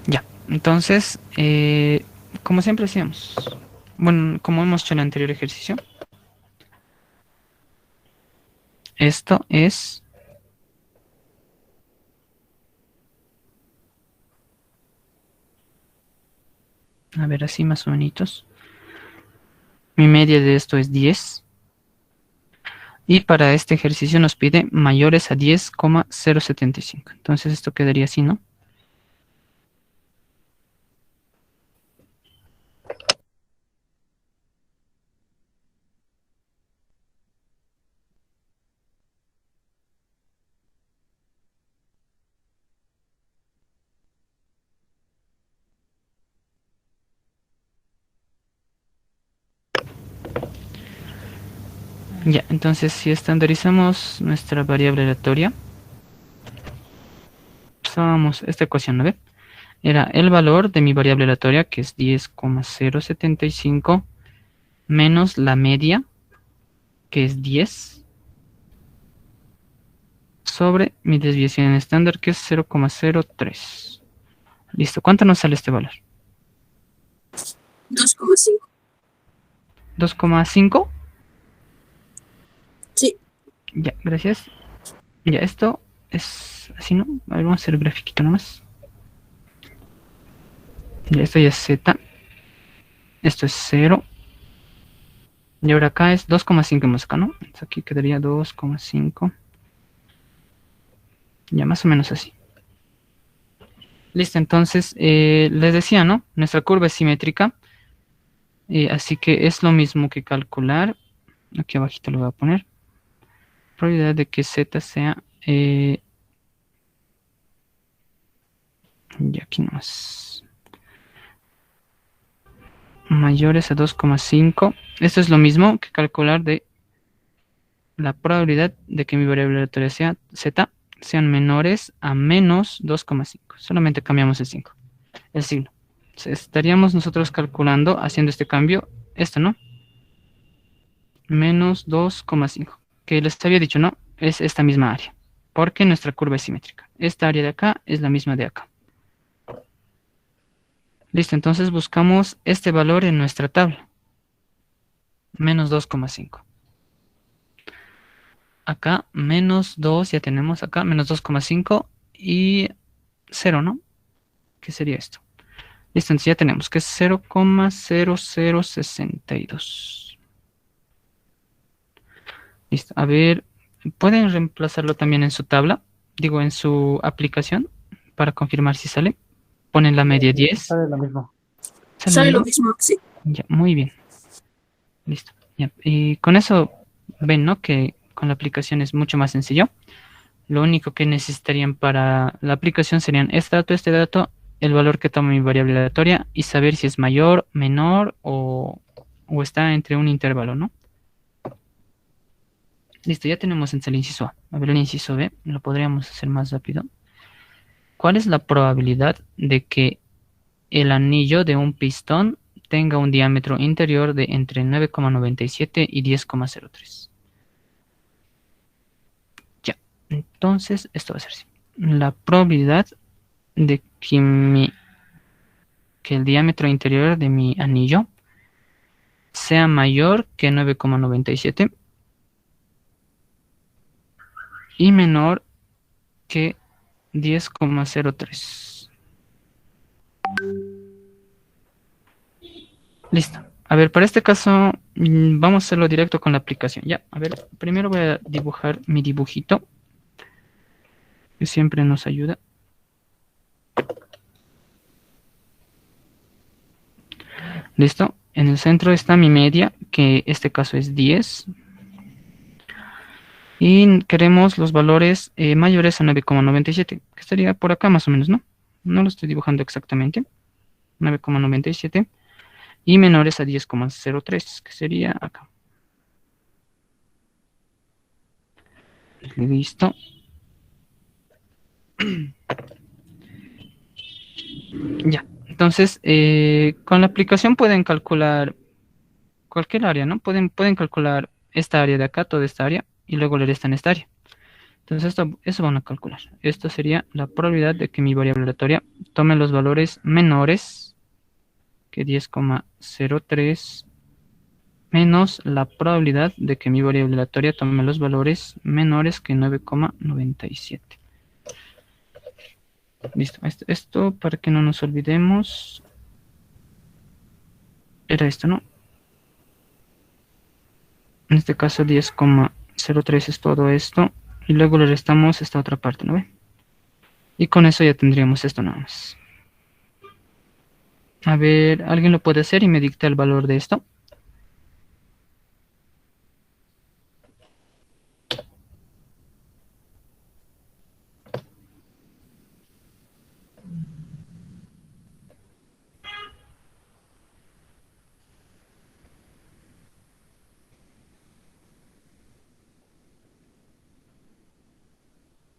Ya, entonces, como siempre hacíamos, bueno, como hemos hecho en el anterior ejercicio, esto es a ver, así más o menos. Mi media de esto es 10. Y para este ejercicio nos pide mayores a 10,075. Entonces esto quedaría así, ¿no? Ya, entonces si estandarizamos nuestra variable aleatoria, usábamos esta ecuación, ¿no ve? Era el valor de mi variable aleatoria, que es 10,075, menos la media, que es 10, sobre mi desviación estándar, que es 0,03. Listo, ¿cuánto nos sale este valor? 2,5. 2,5. Sí. Ya, gracias. Ya, esto es así, ¿no? A ver, vamos a hacer el grafiquito nomás. Ya, esto ya es Z. Esto es 0. Y ahora acá es 2,5 hemos acá, ¿no? Entonces aquí quedaría 2,5. Ya, más o menos así. Listo, entonces, les decía, ¿no? Nuestra curva es simétrica. Así que es lo mismo que calcular. Aquí abajito lo voy a poner. Probabilidad de que Z sea... y aquí nomás. Mayores a 2,5. Esto es lo mismo que calcular de la probabilidad de que mi variable aleatoria sea Z sean menores a menos 2,5. Solamente cambiamos el signo. Entonces, estaríamos nosotros calculando, haciendo este cambio, esto, ¿no? Menos 2,5. Que les había dicho, ¿no? Es esta misma área. Porque nuestra curva es simétrica. Esta área de acá es la misma de acá. Listo, entonces buscamos este valor en nuestra tabla. Menos 2,5. Acá menos 2, ya tenemos acá menos 2,5 y 0, ¿no? ¿Qué sería esto? Listo, entonces ya tenemos que es 0,0062. Listo, a ver, ¿pueden reemplazarlo también en su tabla? Digo, en su aplicación, para confirmar si sale. Ponen la media 10. Sale lo mismo. Sale lo mismo, sí. Ya, muy bien. Listo. Ya. Y con eso ven, ¿no? Que con la aplicación es mucho más sencillo. Lo único que necesitarían para la aplicación serían este dato el valor que toma mi variable aleatoria y saber si es mayor, menor o está entre un intervalo, ¿no? Listo, ya tenemos entonces el inciso A. A ver, el inciso B, lo podríamos hacer más rápido. ¿Cuál es la probabilidad de que el anillo de un pistón tenga un diámetro interior de entre 9,97 y 10,03? Ya, entonces esto va a ser así. La probabilidad de que el diámetro interior de mi anillo sea mayor que 9,97 y menor que 10,03. Listo. A ver, para este caso vamos a hacerlo directo con la aplicación. Ya, a ver, primero voy a dibujar mi dibujito, que siempre nos ayuda. Listo. En el centro está mi media, que este caso es 10. Y queremos los valores mayores a 9,97, que estaría por acá más o menos, ¿no? No lo estoy dibujando exactamente. 9,97. Y menores a 10,03, que sería acá. Listo. Ya. Entonces, con la aplicación pueden calcular cualquier área, ¿no? Pueden calcular esta área de acá, toda esta área, y luego le restan esta área. Entonces, eso van a calcular. Esto sería la probabilidad de que mi variable aleatoria tome los valores menores que 10,03 menos la probabilidad de que mi variable aleatoria tome los valores menores que 9,97. Listo. Esto para que no nos olvidemos. Era esto, ¿no? En este caso 10,03 es todo esto. Y luego le restamos esta otra parte, ¿no ve? Y con eso ya tendríamos esto nada más. A ver, ¿alguien lo puede hacer y me dicta el valor de esto?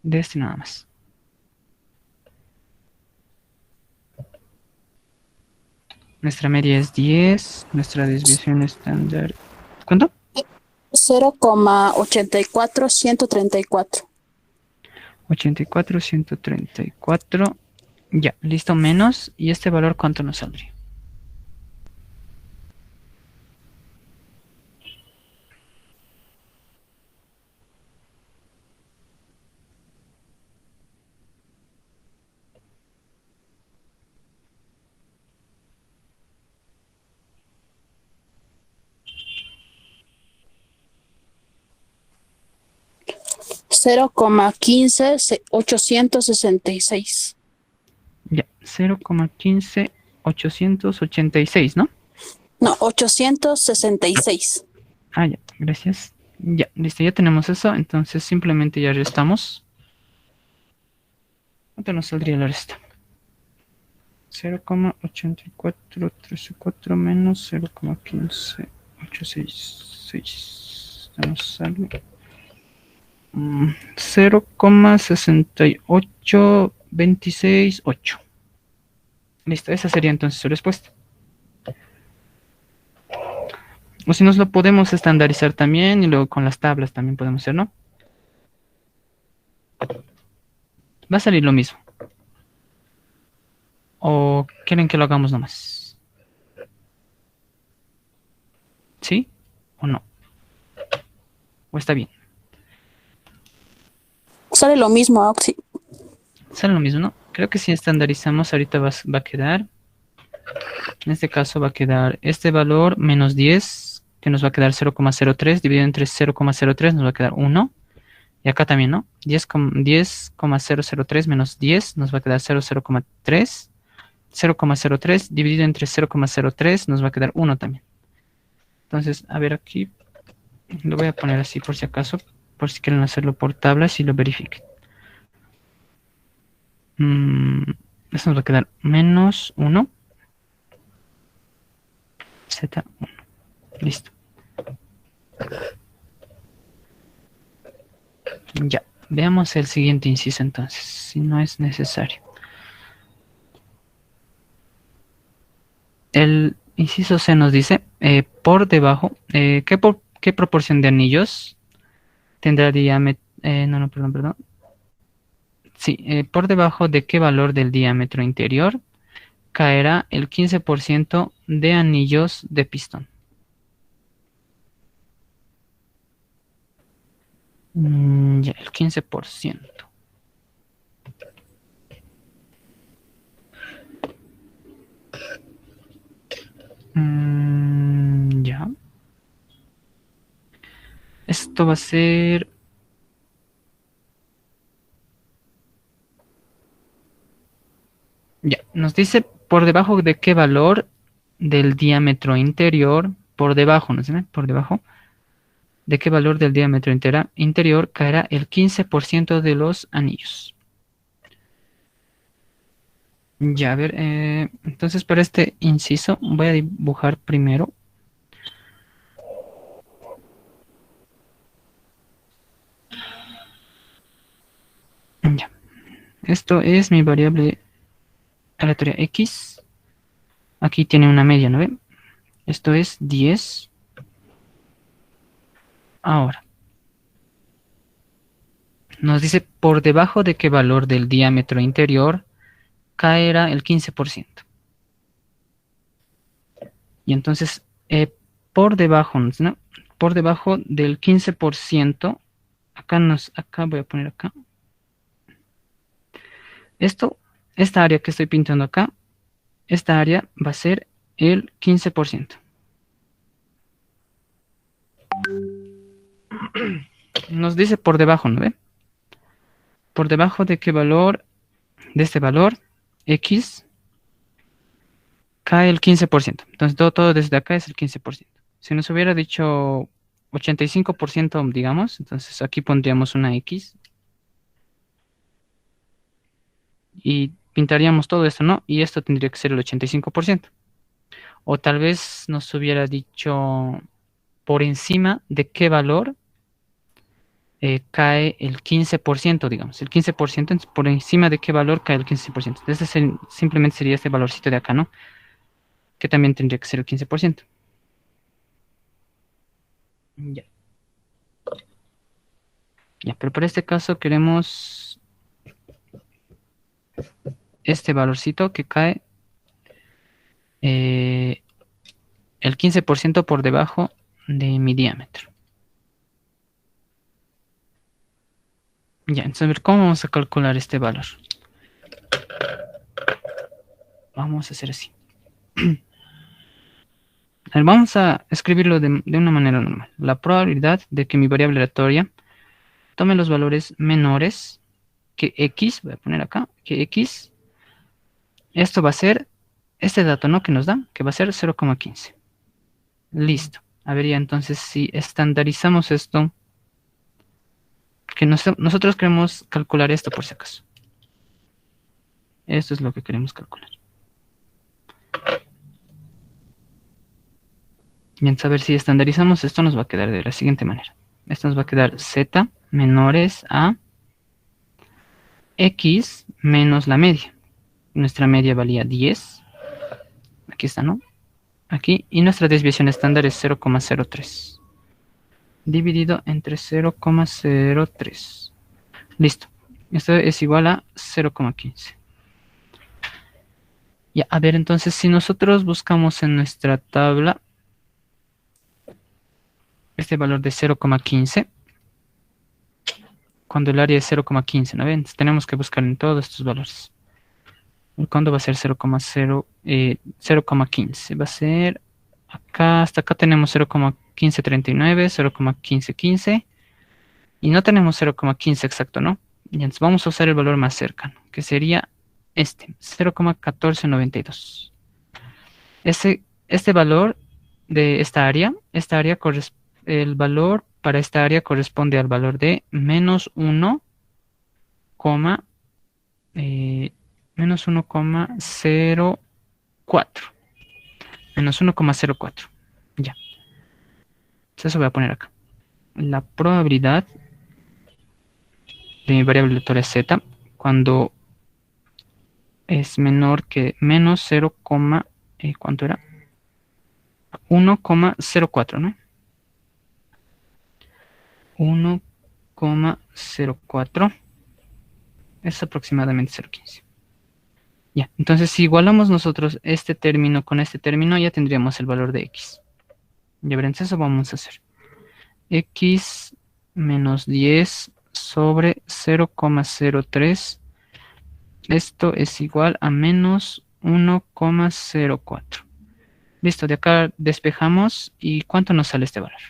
De este nada más. Nuestra media es 10. Nuestra desviación estándar. ¿Cuánto? 0,84134. 84, 134. Ya, listo, menos. ¿Y este valor cuánto nos saldría? Cero coma quince 866. Ya, 0,15, 886, ¿no? No, 866. Ah, ya, gracias. Ya, listo, ya tenemos eso. Entonces simplemente ya restamos. ¿Cuánto nos saldría la resta? 0,8434 menos 0,15866. Nos sale 0,68268. Listo, esa sería entonces su respuesta. O si nos lo podemos estandarizar también y luego con las tablas también podemos hacer, ¿no? Va a salir lo mismo. ¿O quieren que lo hagamos nomás? ¿Sí o no? ¿O está bien? Sale lo mismo, Oxy. Sale lo mismo, ¿no? Creo que si estandarizamos ahorita va a quedar. En este caso va a quedar este valor menos 10, que nos va a quedar 0,03, dividido entre 0,03 nos va a quedar 1. Y acá también, ¿no? 10,003 menos 10 nos va a quedar 0,03. 0,03 dividido entre 0,03 nos va a quedar 1 también. Entonces, a ver aquí, lo voy a poner así por si acaso, por si quieren hacerlo por tablas y lo verifiquen. Esto nos va a quedar menos 1, Z1. Listo. Ya. Veamos el siguiente inciso entonces, si no es necesario. El inciso C nos dice, por debajo, ¿qué proporción de anillos tendrá diámetro? No, perdón. Sí, por debajo de qué valor del diámetro interior caerá el 15% de anillos de pistón. Ya, el 15%. Ya. Esto va a ser... Ya, nos dice por debajo de qué valor del diámetro interior, por debajo, ¿no sé? Por debajo de qué valor del diámetro interior caerá el 15% de los anillos. Ya, a ver, entonces para este inciso voy a dibujar primero. Ya, esto es mi variable aleatoria X. Aquí tiene una media, ¿no ven? Esto es 10. Ahora, nos dice por debajo de qué valor del diámetro interior caerá el 15%. Y entonces, por debajo, ¿no? Por debajo del 15%, acá voy a poner acá. Esta área que estoy pintando acá, esta área va a ser el 15%. Nos dice por debajo, ¿no ve? Por debajo de qué valor, de este valor, X, cae el 15%. Entonces todo desde acá es el 15%. Si nos hubiera dicho 85%, digamos, entonces aquí pondríamos una X y pintaríamos todo esto, ¿no? Y esto tendría que ser el 85%. O tal vez nos hubiera dicho por encima de qué valor cae el 15%, digamos. El 15%, entonces, por encima de qué valor cae el 15%. Entonces simplemente sería este valorcito de acá, ¿no? Que también tendría que ser el 15%. Ya. Ya, pero para este caso queremos este valorcito que cae eh, el 15% por debajo de mi diámetro. Ya, entonces a ver, ¿cómo vamos a calcular este valor? Vamos a hacer así. A ver, vamos a escribirlo de una manera normal. La probabilidad de que mi variable aleatoria tome los valores menores que X, voy a poner acá, que X, esto va a ser este dato, ¿no? Que nos da, que va a ser 0,15. Listo. A ver, ya entonces si estandarizamos esto, que nosotros queremos calcular esto por si acaso. Esto es lo que queremos calcular. Bien, a ver si estandarizamos esto nos va a quedar de la siguiente manera. Esto nos va a quedar Z menores a X menos la media. Nuestra media valía 10. Aquí está, ¿no? Aquí. Y nuestra desviación estándar es 0,03. Dividido entre 0,03. Listo. Esto es igual a 0,15. Ya, a ver, entonces si nosotros buscamos en nuestra tabla este valor de 0,15, cuando el área es 0,15, ¿no ven? Entonces, tenemos que buscar en todos estos valores. ¿Cuándo va a ser 0,15? Va a ser acá, hasta acá tenemos 0,1539, 0,1515 y no tenemos 0,15 exacto, ¿no? Y entonces vamos a usar el valor más cercano, que sería este, 0,1492. Este valor de esta área el valor para esta área corresponde al valor de menos 1, Menos 1,04. Menos 1,04. Ya. Entonces eso voy a poner acá. La probabilidad de mi variable aleatoria z cuando es menor que menos 0, ¿cuánto era? 1,04, ¿no? 1,04 es aproximadamente 0,15. Ya, entonces si igualamos nosotros este término con este término, ya tendríamos el valor de x. Ya verán, eso vamos a hacer. X menos 10 sobre 0,03. Esto es igual a menos 1,04. Listo, de acá despejamos. ¿Y cuánto nos sale este valor?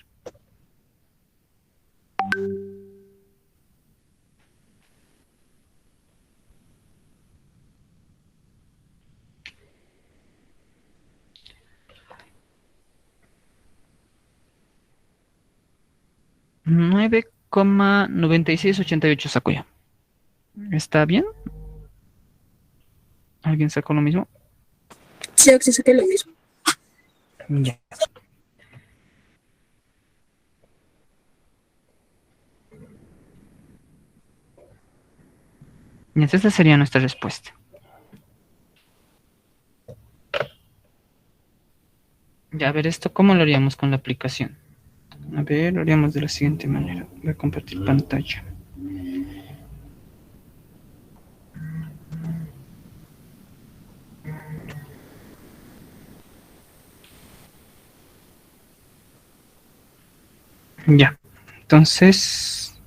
Nueve coma 9688 saco yo. ¿Está bien? ¿Alguien sacó lo mismo? Sí, Axi, saqué lo mismo. Ya. Y entonces esta sería nuestra respuesta. Ya, a ver, esto, ¿cómo lo haríamos con la aplicación? A ver, lo haríamos de la siguiente manera. Voy a compartir pantalla. Ya, entonces...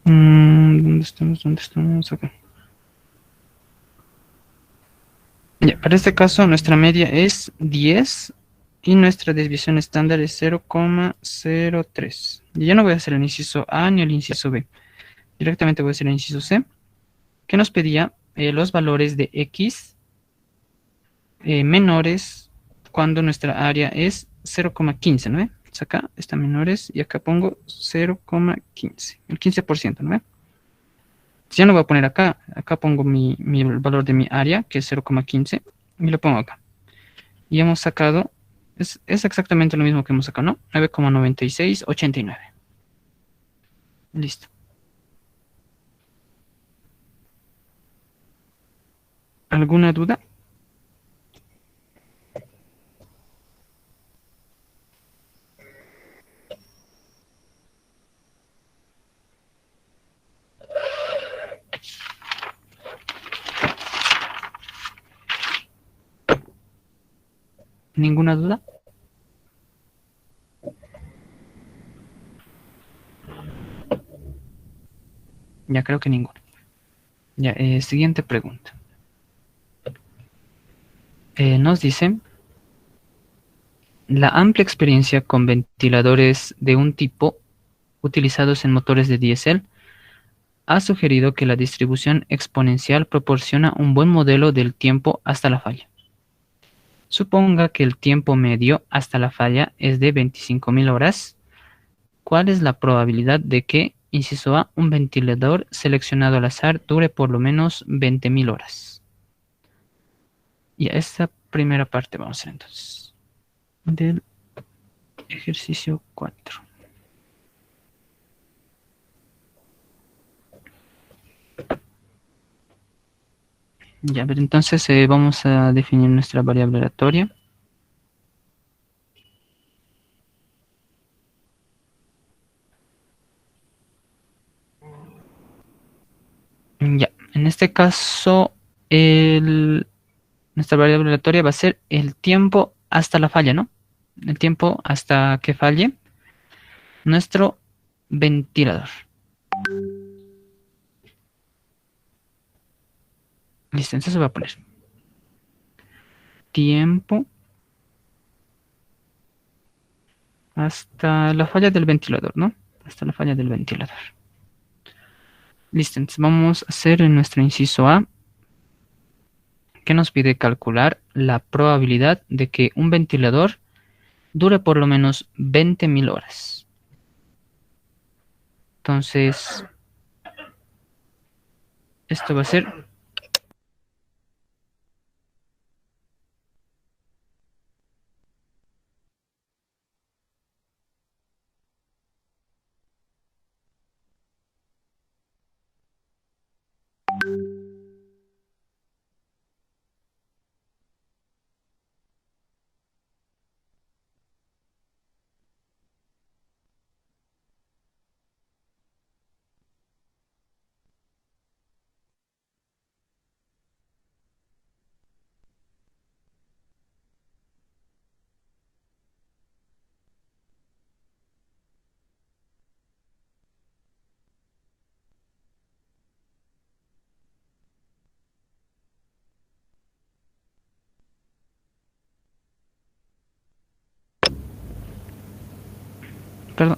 ¿dónde estamos? ¿Dónde estamos? Acá. Ya, para este caso nuestra media es 10 y nuestra desviación estándar es 0,03. Y ya no voy a hacer el inciso A ni el inciso B. Directamente voy a hacer el inciso C, que nos pedía los valores de X menores cuando nuestra área es 0,15, ¿no ve? Entonces acá está menores y acá pongo 0,15, el 15%, ¿no ve? Entonces ya no voy a poner acá, acá pongo el valor de mi área, que es 0,15, y lo pongo acá. Y hemos sacado, es exactamente lo mismo que hemos sacado, ¿no? 9,9689. Listo. ¿Alguna duda? ¿Ninguna duda? Ya creo que ninguna. Ya, siguiente pregunta. Nos dice, la amplia experiencia con ventiladores de un tipo utilizados en motores de diésel ha sugerido que la distribución exponencial proporciona un buen modelo del tiempo hasta la falla. Suponga que el tiempo medio hasta la falla es de 25.000 horas. ¿Cuál es la probabilidad de que, inciso A, un ventilador seleccionado al azar dure por lo menos 20.000 horas? Y a esta primera parte vamos a hacer entonces del ejercicio 4. Ya, a ver, entonces vamos a definir nuestra variable aleatoria. Ya, en este caso, nuestra variable aleatoria va a ser el tiempo hasta la falla, ¿no? El tiempo hasta que falle nuestro ventilador. Listo, entonces se va a poner tiempo hasta la falla del ventilador, ¿no? Hasta la falla del ventilador. Listo, entonces vamos a hacer en nuestro inciso A, que nos pide calcular la probabilidad de que un ventilador dure por lo menos 20.000 horas. Entonces, esto va a ser perdón,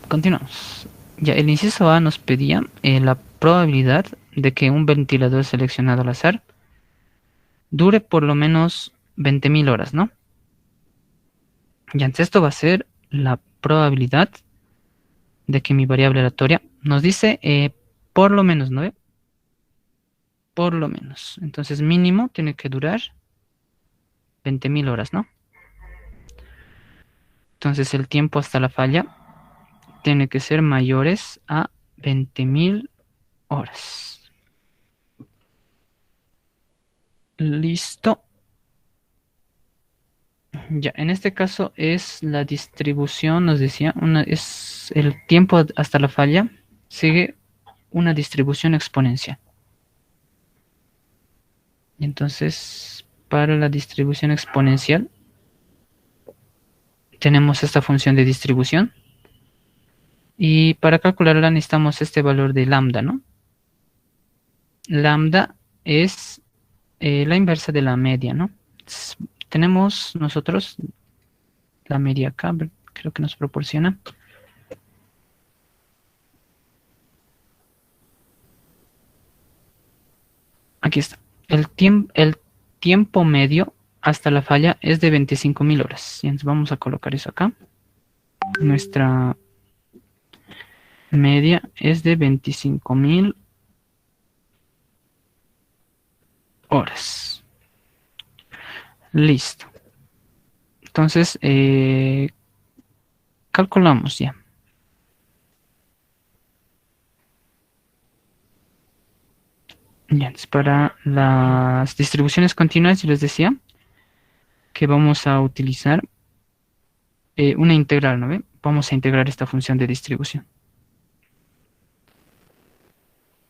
continuamos. Ya, el inciso A nos pedía la probabilidad de que un ventilador seleccionado al azar dure por lo menos 20.000 horas, ¿no? Y antes esto va a ser la probabilidad de que mi variable aleatoria nos dice por lo menos, ¿no? Por lo menos. Entonces mínimo tiene que durar 20.000 horas, ¿no? Entonces el tiempo hasta la falla tiene que ser mayores a 20.000 horas. Listo. Ya, en este caso es la distribución, nos decía, es el tiempo hasta la falla, sigue una distribución exponencial. Y entonces, para la distribución exponencial, tenemos esta función de distribución. Y para calcularla necesitamos este valor de lambda, ¿no? Lambda es la inversa de la media, ¿no? Tenemos nosotros la media acá, creo que nos proporciona. Aquí está. El tiempo medio hasta la falla es de 25.000 horas. Y entonces vamos a colocar eso acá. Nuestra media es de 25.000 horas. Listo. Entonces, calculamos ya. Ya, entonces para las distribuciones continuas, yo les decía que vamos a utilizar una integral, ¿no ve? Vamos a integrar esta función de distribución.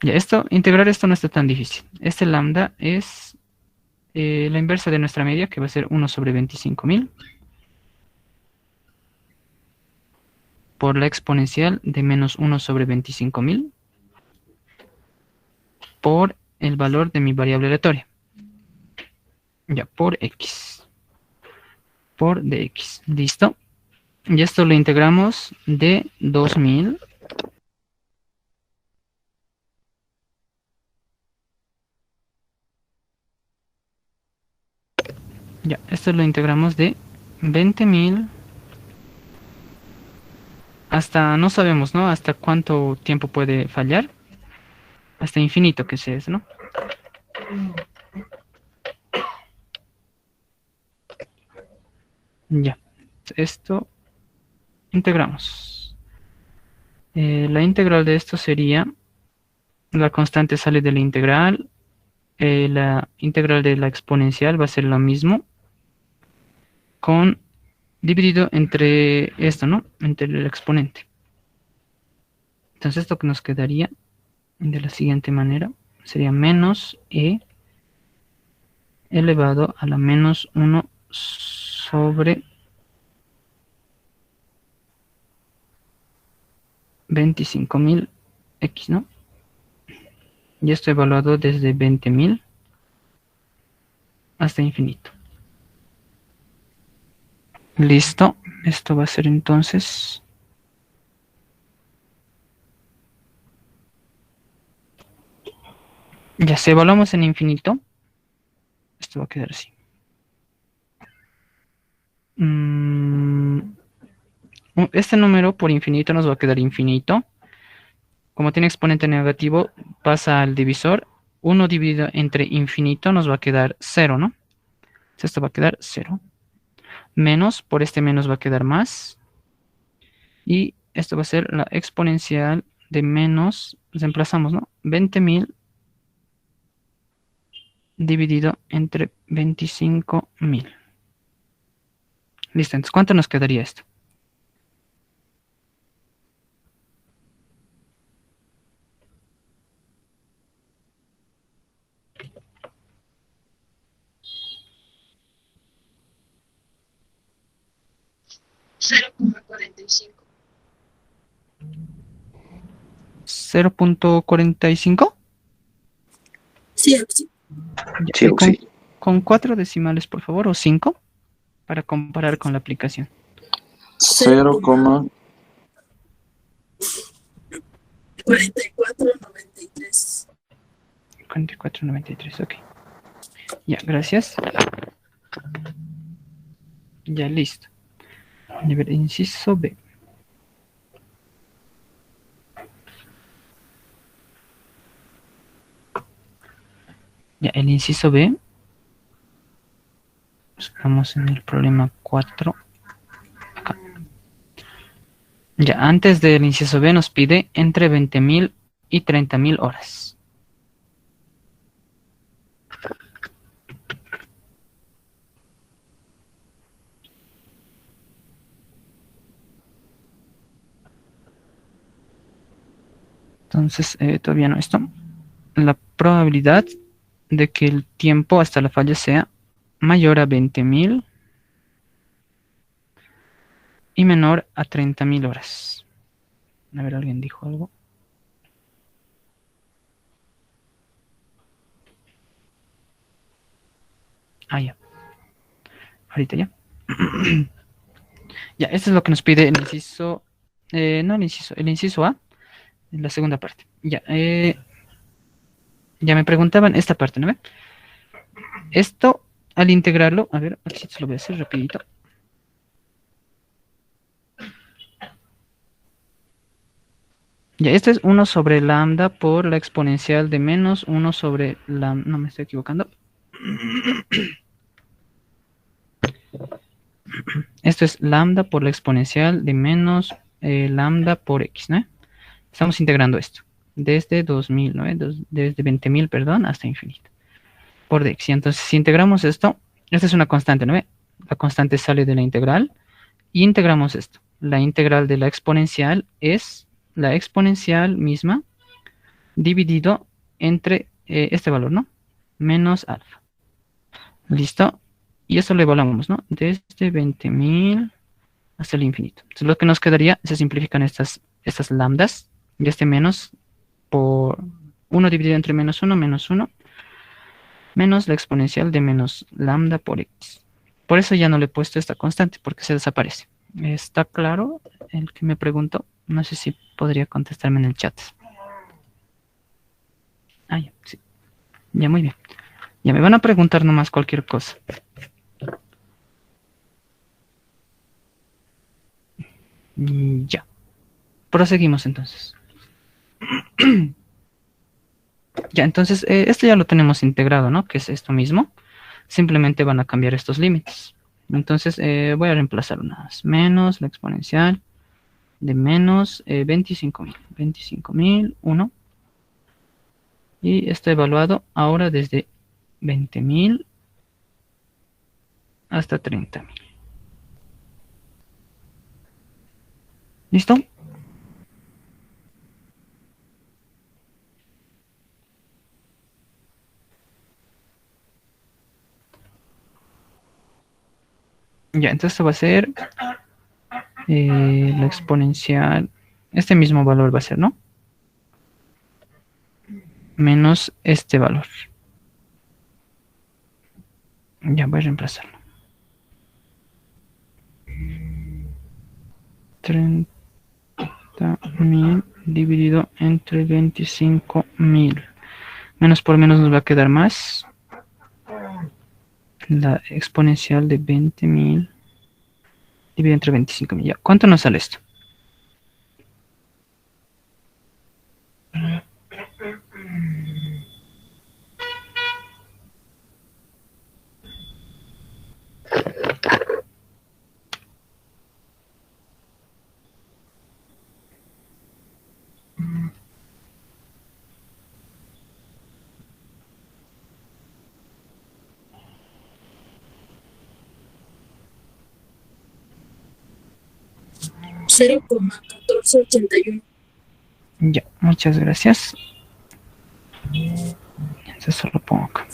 Ya, integrar esto no está tan difícil. Este lambda es la inversa de nuestra media, que va a ser 1 sobre 25.000 por la exponencial de menos 1 sobre 25.000 por el valor de mi variable aleatoria. Ya, por x. Por dx. Listo. Y esto lo integramos de 2000. Ya, esto lo integramos de 20.000 hasta, no sabemos, ¿no? Hasta cuánto tiempo puede fallar. Hasta infinito que sea eso, ¿no? Ya, esto integramos. La integral de esto sería, la constante sale de la integral, la integral de la exponencial va a ser lo mismo, con dividido entre esto, ¿no? Entre el exponente. Entonces esto que nos quedaría de la siguiente manera sería menos e elevado a la menos 1 sobre 25.000 x, ¿no? Y esto evaluado desde 20.000 hasta infinito. Listo. Esto va a ser entonces ya, si evaluamos en infinito, esto va a quedar así. Este número por infinito nos va a quedar infinito como tiene exponente negativo, pasa al divisor. 1 dividido entre infinito nos va a quedar 0, ¿no? Entonces esto va a quedar 0. Menos, por este menos va a quedar más. Y esto va a ser la exponencial de menos, reemplazamos, ¿no? 20.000 dividido entre 25.000. Listo, entonces, ¿cuánto nos quedaría esto? Cero coma 45. 0.45. Sí, algo así. Sí, o sí. Con 4 decimales, por favor, o 5, para comparar con la aplicación. 44,93. 44.93, ok. Ya, gracias. Ya, listo. Nivel inciso B. Ya, el inciso B. Estamos en el problema 4. Acá. Ya, antes del inciso B nos pide entre 20.000 y 30.000 horas. Entonces, todavía no esto. La probabilidad de que el tiempo hasta la falla sea mayor a 20.000 y menor a 30.000 horas. A ver, ¿alguien dijo algo? Ah, ya. Ahorita ya. Ya, esto es lo que nos pide el inciso. No el inciso A, en la segunda parte. Ya, ya me preguntaban esta parte, ¿no ve? Esto, al integrarlo, a ver, aquí se lo voy a hacer rapidito. Ya, esto es 1 sobre lambda por la exponencial de menos 1 sobre lambda. No me estoy equivocando. Esto es lambda por la exponencial de menos lambda por x, ¿no? Estamos integrando esto desde 2000, ¿no? Desde 20.000, perdón, hasta infinito. Por dx. Entonces, si integramos esto, esta es una constante, ¿no? La constante sale de la integral y integramos esto. La integral de la exponencial es la exponencial misma dividido entre este valor, ¿no? Menos alfa. ¿Listo? Y eso lo evaluamos, ¿no? Desde 20.000 hasta el infinito. Entonces, lo que nos quedaría, se simplifican estas lambdas y este menos por 1 dividido entre menos 1, menos la exponencial de menos lambda por x. Por eso ya no le he puesto esta constante, porque se desaparece. ¿Está claro el que me preguntó? No sé si podría contestarme en el chat. Ah, ya, sí. Ya, muy bien. Ya me van a preguntar nomás cualquier cosa. Ya. Proseguimos entonces. Ya, entonces, esto ya lo tenemos integrado, ¿no? Que es esto mismo. Simplemente van a cambiar estos límites. Entonces, voy a reemplazar unas menos la exponencial de menos 25.000. 25.000, 1. Y está evaluado ahora desde 20.000 hasta 30.000. ¿Listo? Ya, entonces esto va a ser la exponencial. Este mismo valor va a ser, ¿no? Menos este valor. Ya voy a reemplazarlo. 30.000 dividido entre 25.000. Menos por menos nos va a quedar más. La exponencial de 20.000 dividido entre 25.000. Ya, ¿cuánto nos sale esto? 0,1481. Ya, muchas gracias. Eso lo pongo acá.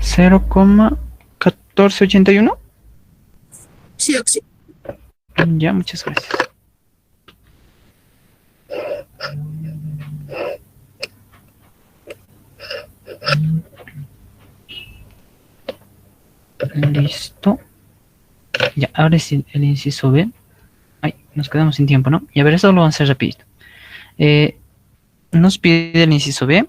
¿0,1481? Sí, Oxy. Ya, muchas gracias. Listo. Ya, ahora sí el inciso B. Ay, nos quedamos sin tiempo, ¿no? Y a ver, eso lo vamos a hacer rapidito. Nos pide el inciso B.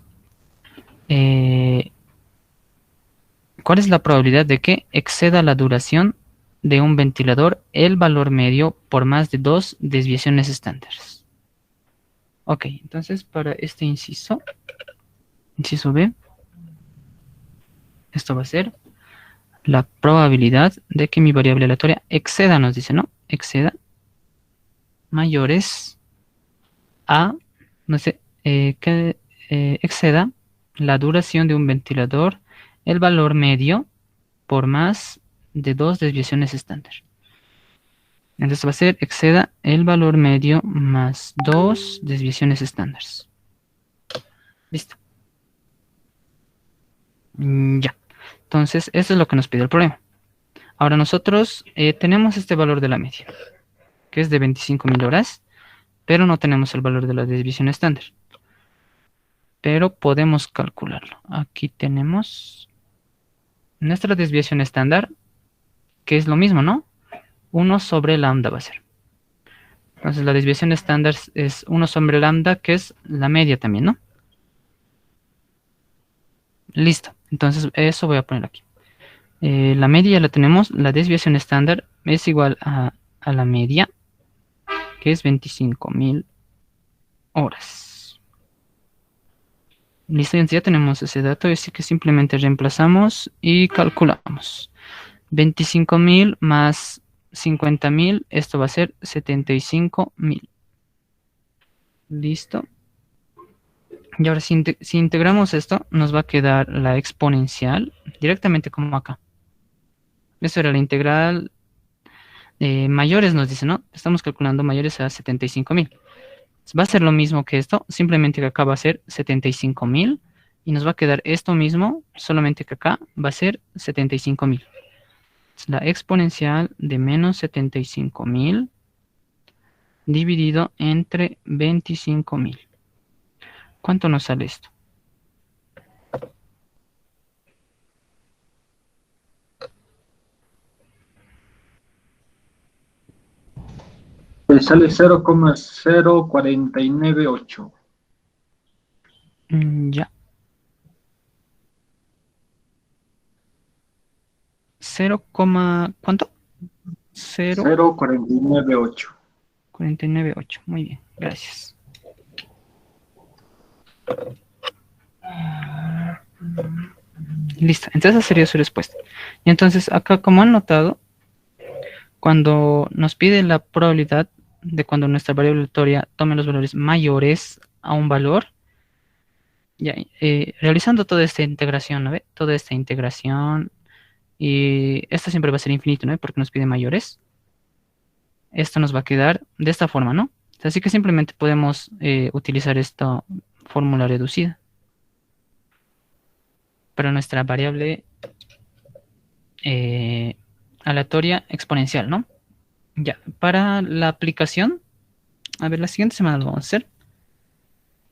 ¿Cuál es la probabilidad de que exceda la duración de un ventilador el valor medio por más de 2 desviaciones estándares? Ok, entonces para este inciso B, esto va a ser la probabilidad de que mi variable aleatoria exceda, nos dice, ¿no? Exceda mayores a, no sé, que exceda la duración de un ventilador el valor medio por más de 2 desviaciones estándar. Entonces va a ser exceda el valor medio más 2 desviaciones estándar. Listo. Ya. Entonces, eso es lo que nos pide el problema. Ahora nosotros tenemos este valor de la media, que es de 25.000 horas, pero no tenemos el valor de la desviación estándar. Pero podemos calcularlo. Aquí tenemos nuestra desviación estándar, que es lo mismo, ¿no? 1 sobre lambda va a ser. Entonces la desviación estándar es 1 sobre lambda, que es la media también, ¿no? Listo. Entonces eso voy a poner aquí. La media ya la tenemos. La desviación estándar es igual a la media, que es 25.000 horas. Listo, entonces ya tenemos ese dato, así que simplemente reemplazamos y calculamos. 25.000 más 50.000, esto va a ser 75.000. Listo. Y ahora si integramos esto, nos va a quedar la exponencial directamente como acá. Eso era la integral mayores, nos dice, ¿no? Estamos calculando mayores a 75.000. Va a ser lo mismo que esto, simplemente que acá va a ser 75.000 y nos va a quedar esto mismo, solamente que acá va a ser 75.000. La exponencial de menos 75.000 dividido entre 25.000. ¿Cuánto nos sale esto? Pues sale 0,0498. Ya. 0, ¿cuánto? 0,498. 0,498. Muy bien, gracias. Listo, entonces esa sería su respuesta. Y entonces acá, como han notado, cuando nos pide la probabilidad de cuando nuestra variable aleatoria tome los valores mayores a un valor, ya, realizando toda esta integración, ¿no ve? Toda esta integración, y esto siempre va a ser infinito, ¿no? Porque nos pide mayores. Esto nos va a quedar de esta forma, ¿no? Así que simplemente podemos utilizar esta fórmula reducida para nuestra variable aleatoria exponencial, ¿no? Ya, para la aplicación, a ver, la siguiente semana lo vamos a hacer.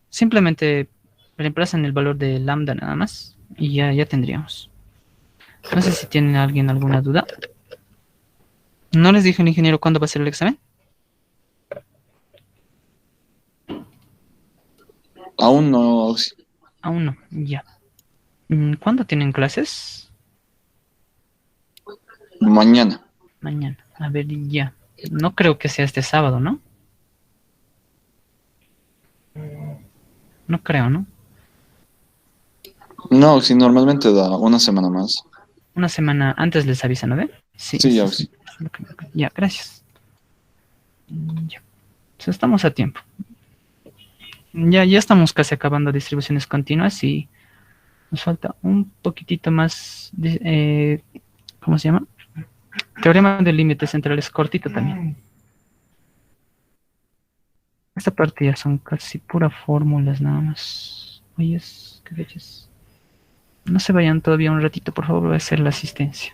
Simplemente reemplazan el valor de lambda nada más y ya tendríamos. No sé si tienen alguien alguna duda. ¿No les dije al ingeniero cuándo va a ser el examen? Aún no. Aún no, ya. ¿Cuándo tienen clases? Mañana. Mañana. A ver, ya. No creo que sea este sábado, ¿no? No creo, ¿no? No, sí, normalmente da una semana más. Una semana antes les avisan, ¿no ve? Sí, Sí, ya, eso es lo que ya, gracias. Ya. Entonces, estamos a tiempo. Ya estamos casi acabando distribuciones continuas y Nos falta un poquitito más. ¿Cómo se llama? Teorema del límite central es cortito también. Esta parte ya son casi pura fórmulas nada más. Oye, qué belleza. No se vayan todavía un ratito, por favor, voy a hacer la asistencia.